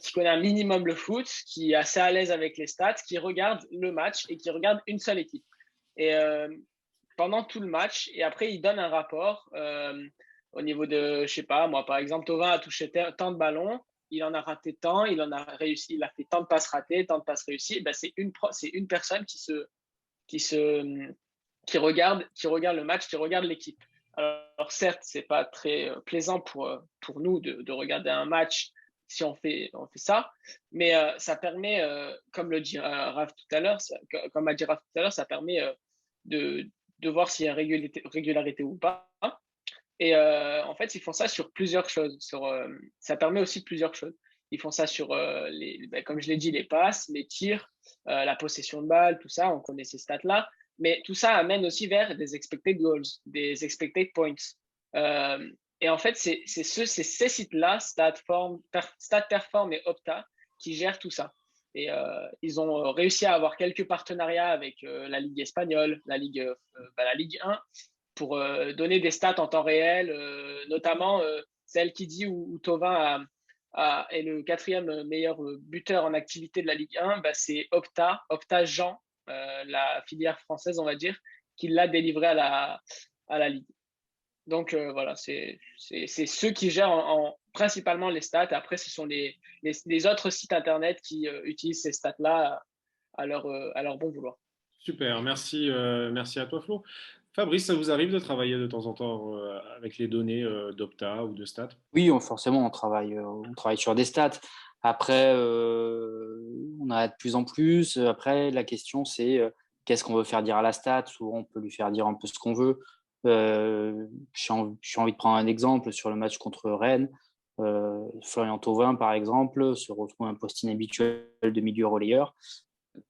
qui connaît un minimum le foot, qui est assez à l'aise avec les stats, qui regarde le match et qui regarde une seule équipe. Et pendant tout le match, et après, il donne un rapport au niveau de, je sais pas, moi, par exemple, Thauvin a touché tant de ballons, il en a raté tant, il en a réussi, il a fait tant de passes ratées, tant de passes réussies. C'est une personne qui regarde le match, qui regarde l'équipe. Alors certes, c'est pas très plaisant pour nous de regarder un match si on fait ça. Mais ça permet, comme le dit Raph tout à l'heure, comme a dit Raph tout à l'heure, ça permet de voir s'il y a régularité ou pas. Et en fait, ils font ça sur plusieurs choses. Ça permet aussi plusieurs choses. Ils font ça sur, comme je l'ai dit, les passes, les tirs, la possession de balle, tout ça. On connaît ces stats-là. Mais tout ça amène aussi vers des expected goals, des expected points. Et en fait, c'est ces sites-là, StatPerform et Opta, qui gèrent tout ça. Et ils ont réussi à avoir quelques partenariats avec la Ligue espagnole, la Ligue 1, pour donner des stats en temps réel, notamment celle qui dit où Thauvin est le 4e meilleur buteur en activité de la Ligue 1, c'est Opta Jean, la filière française, on va dire, qui l'a délivré à la Ligue. Donc voilà, c'est ceux qui gèrent principalement les stats. Après, ce sont les autres sites internet qui utilisent ces stats-là à leur bon vouloir. Super, merci à toi Flo. Fabrice, ça vous arrive de travailler de temps en temps avec les données d'Opta ou de Stats? Oui, forcément, on travaille sur des stats. Après, on a de plus en plus. Après, la question, c'est qu'est-ce qu'on veut faire dire à la stat? Souvent, on peut lui faire dire un peu ce qu'on veut. J'ai envie de prendre un exemple sur le match contre Rennes. Florian Thauvin, par exemple, se retrouve un poste inhabituel de milieu relayeur.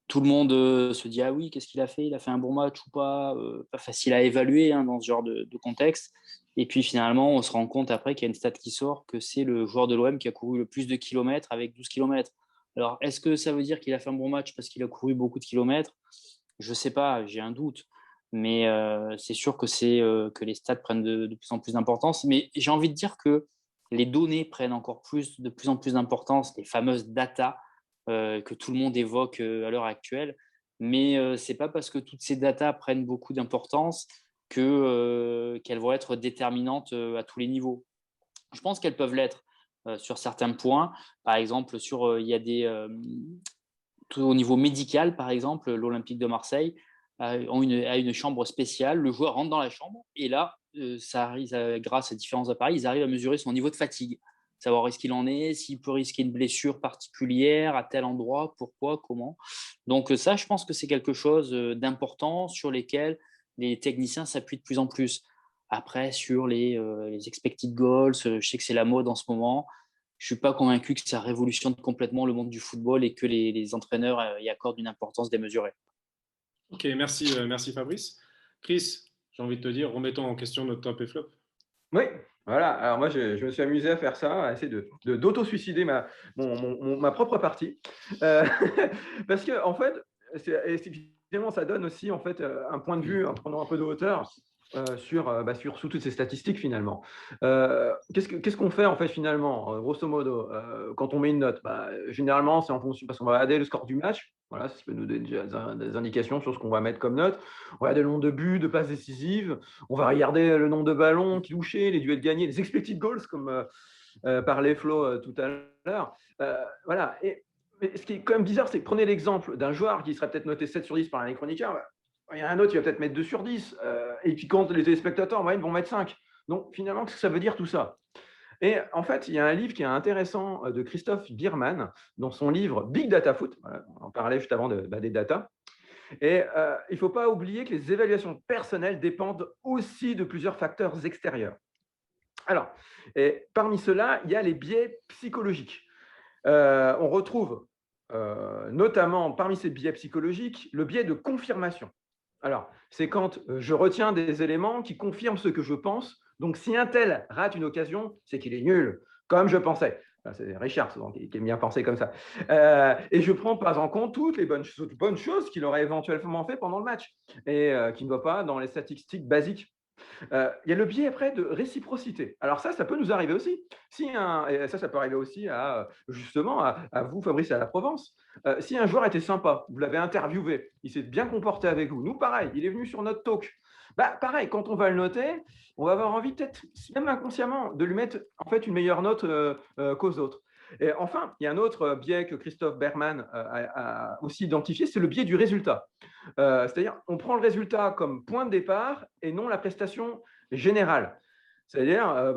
Tout le monde se dit « Ah oui, qu'est-ce qu'il a fait? Il a fait un bon match ou pas ?» Pas facile à évaluer dans ce genre de contexte. Et puis finalement, on se rend compte après qu'il y a une stat qui sort que c'est le joueur de l'OM qui a couru le plus de kilomètres avec 12 kilomètres. Alors, est-ce que ça veut dire qu'il a fait un bon match parce qu'il a couru beaucoup de kilomètres? Je ne sais pas, j'ai un doute. Mais c'est sûr que que les stats prennent de plus en plus d'importance. Mais j'ai envie de dire que les données prennent de plus en plus d'importance, les fameuses data que tout le monde évoque à l'heure actuelle. Mais ce n'est pas parce que toutes ces datas prennent beaucoup d'importance qu'elles vont être déterminantes à tous les niveaux. Je pense qu'elles peuvent l'être sur certains points. Par exemple, il y a tout au niveau médical, par exemple, l'Olympique de Marseille a une chambre spéciale. Le joueur rentre dans la chambre et là, grâce à différents appareils, ils arrivent à mesurer son niveau de fatigue, savoir où est-ce qu'il en est, s'il peut risquer une blessure particulière à tel endroit, pourquoi, comment. Donc ça, je pense que c'est quelque chose d'important sur lesquels les techniciens s'appuient de plus en plus. Après, sur les expected goals, je sais que c'est la mode en ce moment. Je ne suis pas convaincu que ça révolutionne complètement le monde du football et que les entraîneurs y accordent une importance démesurée. Ok, merci Fabrice. Chris, j'ai envie de te dire, remettons en question notre top et flop. Oui, voilà. Alors moi, je me suis amusé à faire ça, à essayer d'auto-suicider ma propre partie. Parce que, en fait, finalement, ça donne aussi en fait, un point de vue, en prenant un peu de hauteur, sur toutes ces statistiques finalement. Qu'est-ce qu'on fait en fait finalement, grosso modo, quand on met une note? Généralement, c'est en fonction, parce qu'on va regarder le score du match. Voilà, ça peut nous donner déjà des indications sur ce qu'on va mettre comme note. On va regarder le nombre de buts, de passes décisives. On va regarder le nombre de ballons touchés, les duels gagnés, les expected goals, comme parlait Flo tout à l'heure. Voilà. Mais ce qui est quand même bizarre, c'est que prenez l'exemple d'un joueur qui serait peut-être noté 7 sur 10 par un chroniqueur. Il y en a un autre qui va peut-être mettre 2 sur 10. Et puis quand les téléspectateurs en moyenne vont mettre 5. Donc finalement, qu'est-ce que ça veut dire tout ça? Et en fait, il y a un livre qui est intéressant de Christophe Biermann dans son livre Big Data Foot. Voilà, on en parlait juste avant des data. Et il ne faut pas oublier que les évaluations personnelles dépendent aussi de plusieurs facteurs extérieurs. Alors, et parmi ceux-là, il y a les biais psychologiques. On retrouve notamment parmi ces biais psychologiques le biais de confirmation. Alors, c'est quand je retiens des éléments qui confirment ce que je pense. Donc, si un tel rate une occasion, c'est qu'il est nul, comme je pensais. C'est Richard souvent qui aime bien penser comme ça. Et je ne prends pas en compte toutes les bonnes choses qu'il aurait éventuellement fait pendant le match et qui ne vont pas dans les statistiques basiques. Il y a le biais après de réciprocité. Alors ça peut nous arriver aussi. Et ça peut arriver aussi justement à vous, Fabrice, à la Provence. Si un joueur était sympa, vous l'avez interviewé, il s'est bien comporté avec vous. Nous, pareil, il est venu sur notre talk. Pareil, quand on va le noter, on va avoir envie peut-être, même inconsciemment, de lui mettre en fait une meilleure note qu'aux autres. Et enfin, il y a un autre biais que Christophe Biermann a aussi identifié, c'est le biais du résultat. C'est-à-dire, on prend le résultat comme point de départ et non la prestation générale. C'est-à-dire,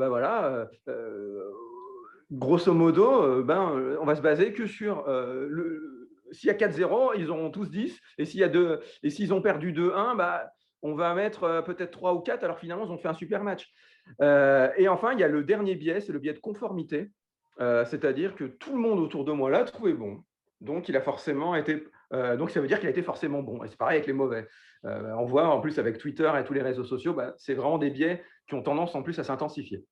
grosso modo, on va se baser que sur s'il y a 4-0, ils auront tous 10. Et s'ils ont perdu 2-1, on va mettre peut-être 3 ou 4. Alors finalement, ils ont fait un super match. Et enfin, il y a le dernier biais, c'est le biais de conformité. C'est-à-dire que tout le monde autour de moi l'a trouvé bon. Donc, il a forcément été. Donc, ça veut dire qu'il a été forcément bon. Et c'est pareil avec les mauvais. On voit en plus avec Twitter et tous les réseaux sociaux, c'est vraiment des biais qui ont tendance en plus à s'intensifier.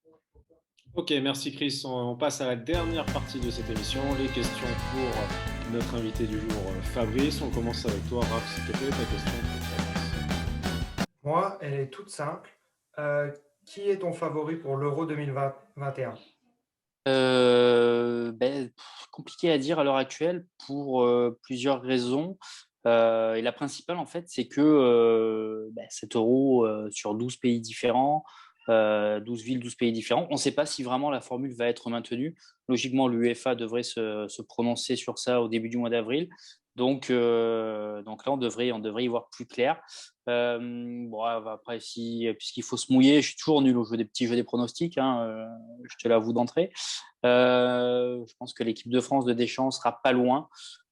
Ok, merci Chris. On passe à la dernière partie de cette émission, les questions pour notre invité du jour, Fabrice. On commence avec toi, Raph, s'il te plaît, ta question pour Fabrice. Moi, elle est toute simple. Qui est ton favori pour l'Euro 2021? Compliqué à dire à l'heure actuelle pour plusieurs raisons. Et la principale, en fait, c'est que cet euro sur 12 pays différents, 12 villes, 12 pays différents, on ne sait pas si vraiment la formule va être maintenue. Logiquement, l'UEFA devrait se prononcer sur ça au début du mois d'avril. Donc là, on devrait y voir plus clair. Après, puisqu'il faut se mouiller, je suis toujours nul au jeu des petits jeux des pronostics, je te l'avoue d'entrée. Je pense que l'équipe de France de Deschamps sera pas loin,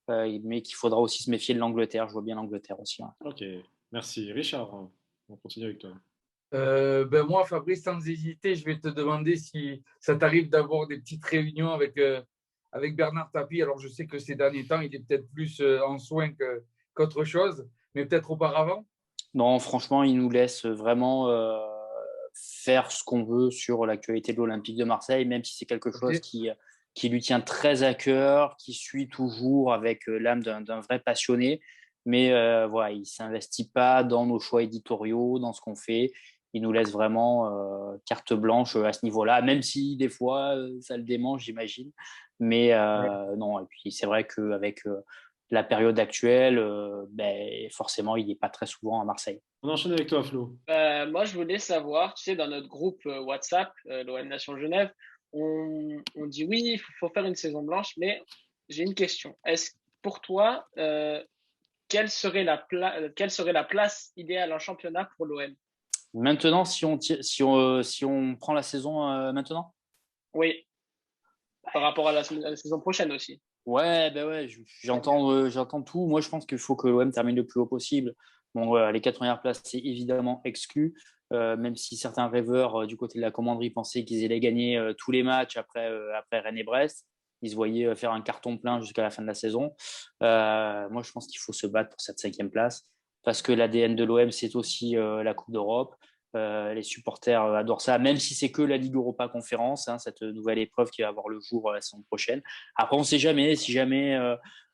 mais qu'il faudra aussi se méfier de l'Angleterre. Je vois bien l'Angleterre aussi. Ok, merci. Richard, on continue avec toi. Moi, Fabrice, sans hésiter, je vais te demander si ça t'arrive d'avoir des petites réunions avec Bernard Tapie. Alors, je sais que ces derniers temps, il est peut-être plus en soins qu'autre chose, mais peut-être auparavant. Non, franchement, il nous laisse vraiment faire ce qu'on veut sur l'actualité de l'Olympique de Marseille, même si c'est quelque chose qui lui tient très à cœur, qui suit toujours avec l'âme d'un vrai passionné. Mais il ne s'investit pas dans nos choix éditoriaux, dans ce qu'on fait. Il nous laisse vraiment carte blanche à ce niveau-là, même si des fois, ça le démange, j'imagine. Mais non, et puis c'est vrai qu'avec la période actuelle, forcément, il n'est pas très souvent à Marseille. On enchaîne avec toi, Flo. Moi, je voulais savoir, tu sais, dans notre groupe WhatsApp, l'OM Nation Genève, on dit oui, il faut faire une saison blanche, mais j'ai une question. Est-ce pour toi, quelle serait la place idéale en championnat pour l'OM? Maintenant, si on prend la saison maintenant? Oui, par rapport à la saison prochaine aussi. Ouais, j'entends tout. Moi, je pense qu'il faut que l'OM termine le plus haut possible. Bon, les 4 premières places, c'est évidemment exclu, même si certains rêveurs du côté de la commanderie pensaient qu'ils allaient gagner tous les matchs après Rennes et Brest. Ils se voyaient faire un carton plein jusqu'à la fin de la saison. Moi, je pense qu'il faut se battre pour cette 5e place parce que l'ADN de l'OM, c'est aussi la Coupe d'Europe. Les supporters adorent ça, même si c'est que la Ligue Europa Conférence, cette nouvelle épreuve qui va avoir le jour la saison prochaine. Après, on ne sait jamais, si jamais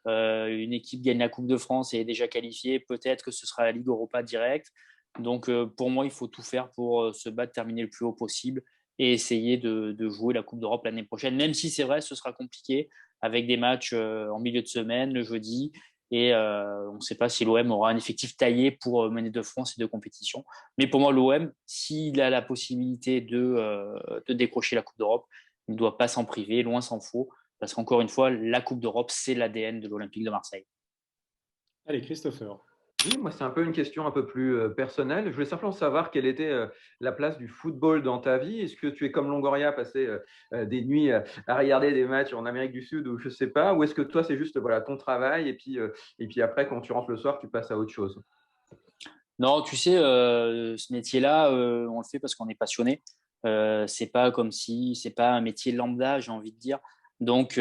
une équipe gagne la Coupe de France et est déjà qualifiée, peut-être que ce sera la Ligue Europa direct. Donc, pour moi, il faut tout faire pour se battre, terminer le plus haut possible et essayer de jouer la Coupe d'Europe l'année prochaine, même si c'est vrai, ce sera compliqué avec des matchs en milieu de semaine, le jeudi. Et on ne sait pas si l'OM aura un effectif taillé pour mener de front ces deux compétitions. Mais pour moi, l'OM, s'il a la possibilité de décrocher la Coupe d'Europe, il ne doit pas s'en priver, loin s'en faut. Parce qu'encore une fois, la Coupe d'Europe, c'est l'ADN de l'Olympique de Marseille. Allez, Christopher. Oui, moi, c'est un peu une question un peu plus personnelle. Je voulais simplement savoir quelle était la place du football dans ta vie. Est-ce que tu es comme Longoria, passer des nuits à regarder des matchs en Amérique du Sud ou je ne sais pas, ou est-ce que toi, c'est juste ton travail et puis après, quand tu rentres le soir, tu passes à autre chose? Non, tu sais, ce métier-là, on le fait parce qu'on est passionné. C'est pas comme si, c'est pas un métier lambda, j'ai envie de dire. Donc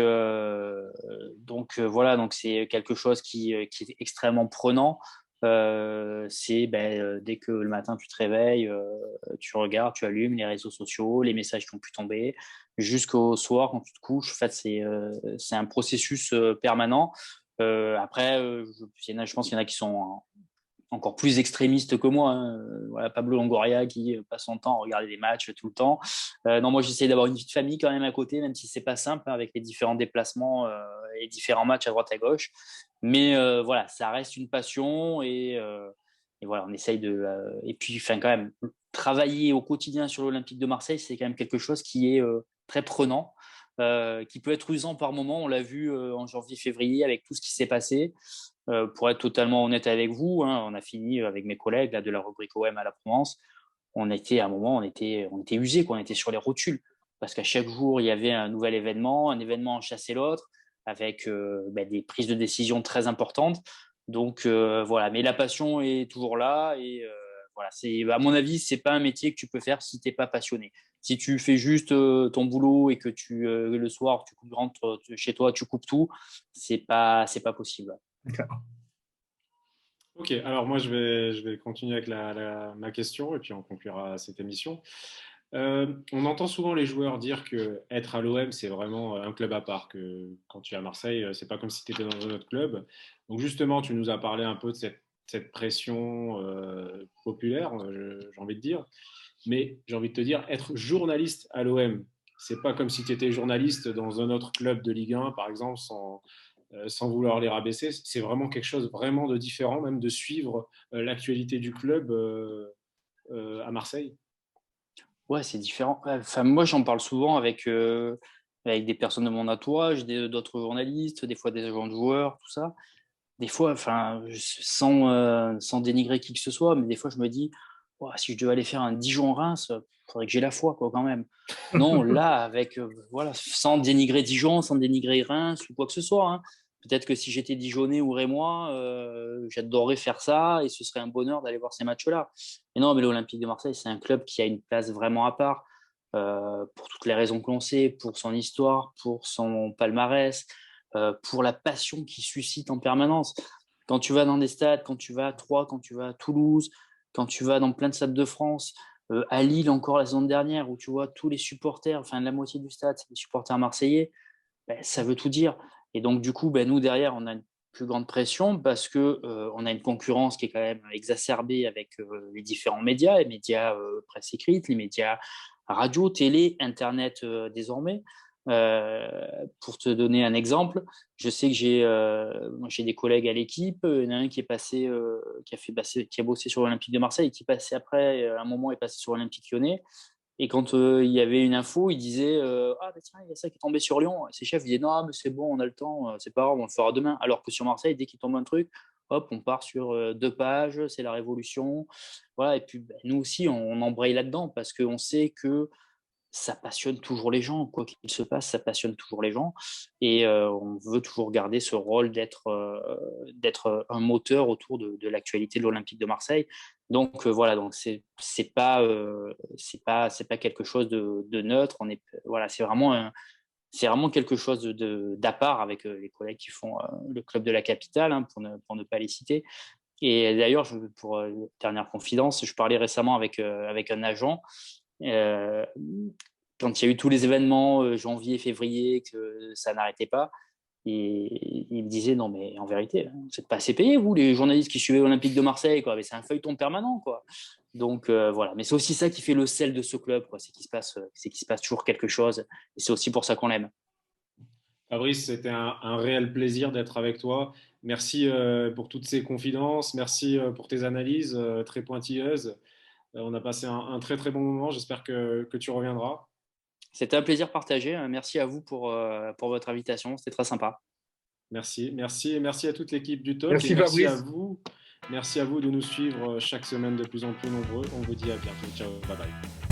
voilà, donc c'est quelque chose qui est extrêmement prenant. Dès que le matin tu te réveilles, tu regardes, tu allumes les réseaux sociaux, les messages qui ont pu tomber, jusqu'au soir quand tu te couches. En fait, c'est un processus permanent. Après, je pense qu'il y en a qui sont encore plus extrémistes que moi. Voilà, Pablo Longoria qui passe son temps à regarder des matchs tout le temps. Non, moi j'essaie d'avoir une vie de famille quand même à côté, même si c'est pas simple avec les différents déplacements et différents matchs à droite à gauche. Mais voilà, ça reste une passion et voilà, on essaye de. Et puis, quand même, travailler au quotidien sur l'Olympique de Marseille, c'est quand même quelque chose qui est très prenant. Qui peut être usant par moment, on l'a vu en janvier-février avec tout ce qui s'est passé. Pour être totalement honnête avec vous, on a fini avec mes collègues là, de la rubrique OM à la Provence. À un moment, on était usés, on était sur les rotules. parce qu'à chaque jour, il y avait un nouvel événement, un événement en chassait l'autre, avec des prises de décision très importantes. Donc voilà, mais la passion est toujours là et voilà, à mon avis, c'est pas un métier que tu peux faire si tu n'es pas passionné. Si tu fais juste ton boulot et que le soir, tu rentres chez toi, tu coupes tout, c'est pas possible. Ok, alors moi je vais continuer avec ma question et puis on conclura cette émission. On entend souvent les joueurs dire que être à l'OM c'est vraiment un club à part, que quand tu es à Marseille, c'est pas comme si tu étais dans un autre club. Donc justement, tu nous as parlé un peu de cette pression populaire, j'ai envie de dire. Mais j'ai envie de te dire, être journaliste à l'OM, c'est pas comme si tu étais journaliste dans un autre club de Ligue 1, par exemple, sans vouloir les rabaisser. C'est vraiment quelque chose vraiment de différent, même de suivre l'actualité du club à Marseille. Ouais, c'est différent. Enfin, moi, j'en parle souvent avec des personnes de mon entourage, d'autres journalistes, des fois des agents de joueurs, tout ça. Des fois, enfin, sans dénigrer qui que ce soit, mais des fois, je me dis, ouah, si je devais aller faire un Dijon-Reims, il faudrait que j'ai la foi, quoi, quand même. Non, là, voilà, sans dénigrer Dijon, sans dénigrer Reims ou quoi que ce soit, hein. Peut-être que si j'étais Dijonnais ou Rémois, j'adorerais faire ça et ce serait un bonheur d'aller voir ces matchs-là. Mais non, mais l'Olympique de Marseille, c'est un club qui a une place vraiment à part, pour toutes les raisons que l'on sait, pour son histoire, pour son palmarès, pour la passion qu'il suscite en permanence. Quand tu vas dans des stades, quand tu vas à Troyes, quand tu vas à Toulouse, quand tu vas dans plein de stades de France, à Lille encore la saison dernière, où tu vois tous les supporters, enfin la moitié du stade, c'est des supporters marseillais, ça veut tout dire. Et donc du coup, nous derrière, on a une plus grande pression parce que on a une concurrence qui est quand même exacerbée avec les différents médias, les médias presse écrite, les médias radio, télé, internet désormais. Pour te donner un exemple, je sais que j'ai des collègues à l'équipe. Il y en a un qui est passé, qui a bossé sur l'Olympique de Marseille et qui passé après, à un moment, est passé sur l'Olympique Lyonnais. Et quand il y avait une info, il disait ah, bah, tiens, il y a ça qui est tombé sur Lyon. Et ses chefs disaient non, mais c'est bon, on a le temps, c'est pas grave, on le fera demain. Alors que sur Marseille, dès qu'il tombe un truc, hop, on part sur 2 pages, c'est la révolution. Voilà. Et puis nous aussi, on embraye là-dedans parce qu'on sait que ça passionne toujours les gens. Quoi qu'il se passe, ça passionne toujours les gens. Et on veut toujours garder ce rôle d'être un moteur autour de l'actualité de l'Olympique de Marseille. Donc voilà, donc c'est pas quelque chose de neutre. Voilà, c'est vraiment quelque chose d'à part avec les collègues qui font le club de la capitale, hein, pour ne pas les citer. Et d'ailleurs, pour dernière confidence, je parlais récemment avec un agent. Euh, Quand il y a eu tous les événements, janvier, février, que ça n'arrêtait pas, et il me disait non, mais en vérité, vous n'êtes pas assez payés, vous, les journalistes qui suivaient l'Olympique de Marseille, quoi. Mais c'est un feuilleton permanent, quoi. Donc voilà, mais c'est aussi ça qui fait le sel de ce club, quoi. C'est qu'il se passe toujours quelque chose, et c'est aussi pour ça qu'on l'aime. Fabrice, c'était un réel plaisir d'être avec toi. Merci pour toutes ces confidences. Merci pour tes analyses très pointilleuses. On a passé un très très bon moment. J'espère que tu reviendras. C'était un plaisir partagé. Merci à vous pour votre invitation, c'était très sympa. Merci, merci et merci à toute l'équipe du Talk et Merci merci à Fabrice. vous. Merci à vous de nous suivre chaque semaine de plus en plus nombreux. On vous dit à bientôt. Ciao, bye bye.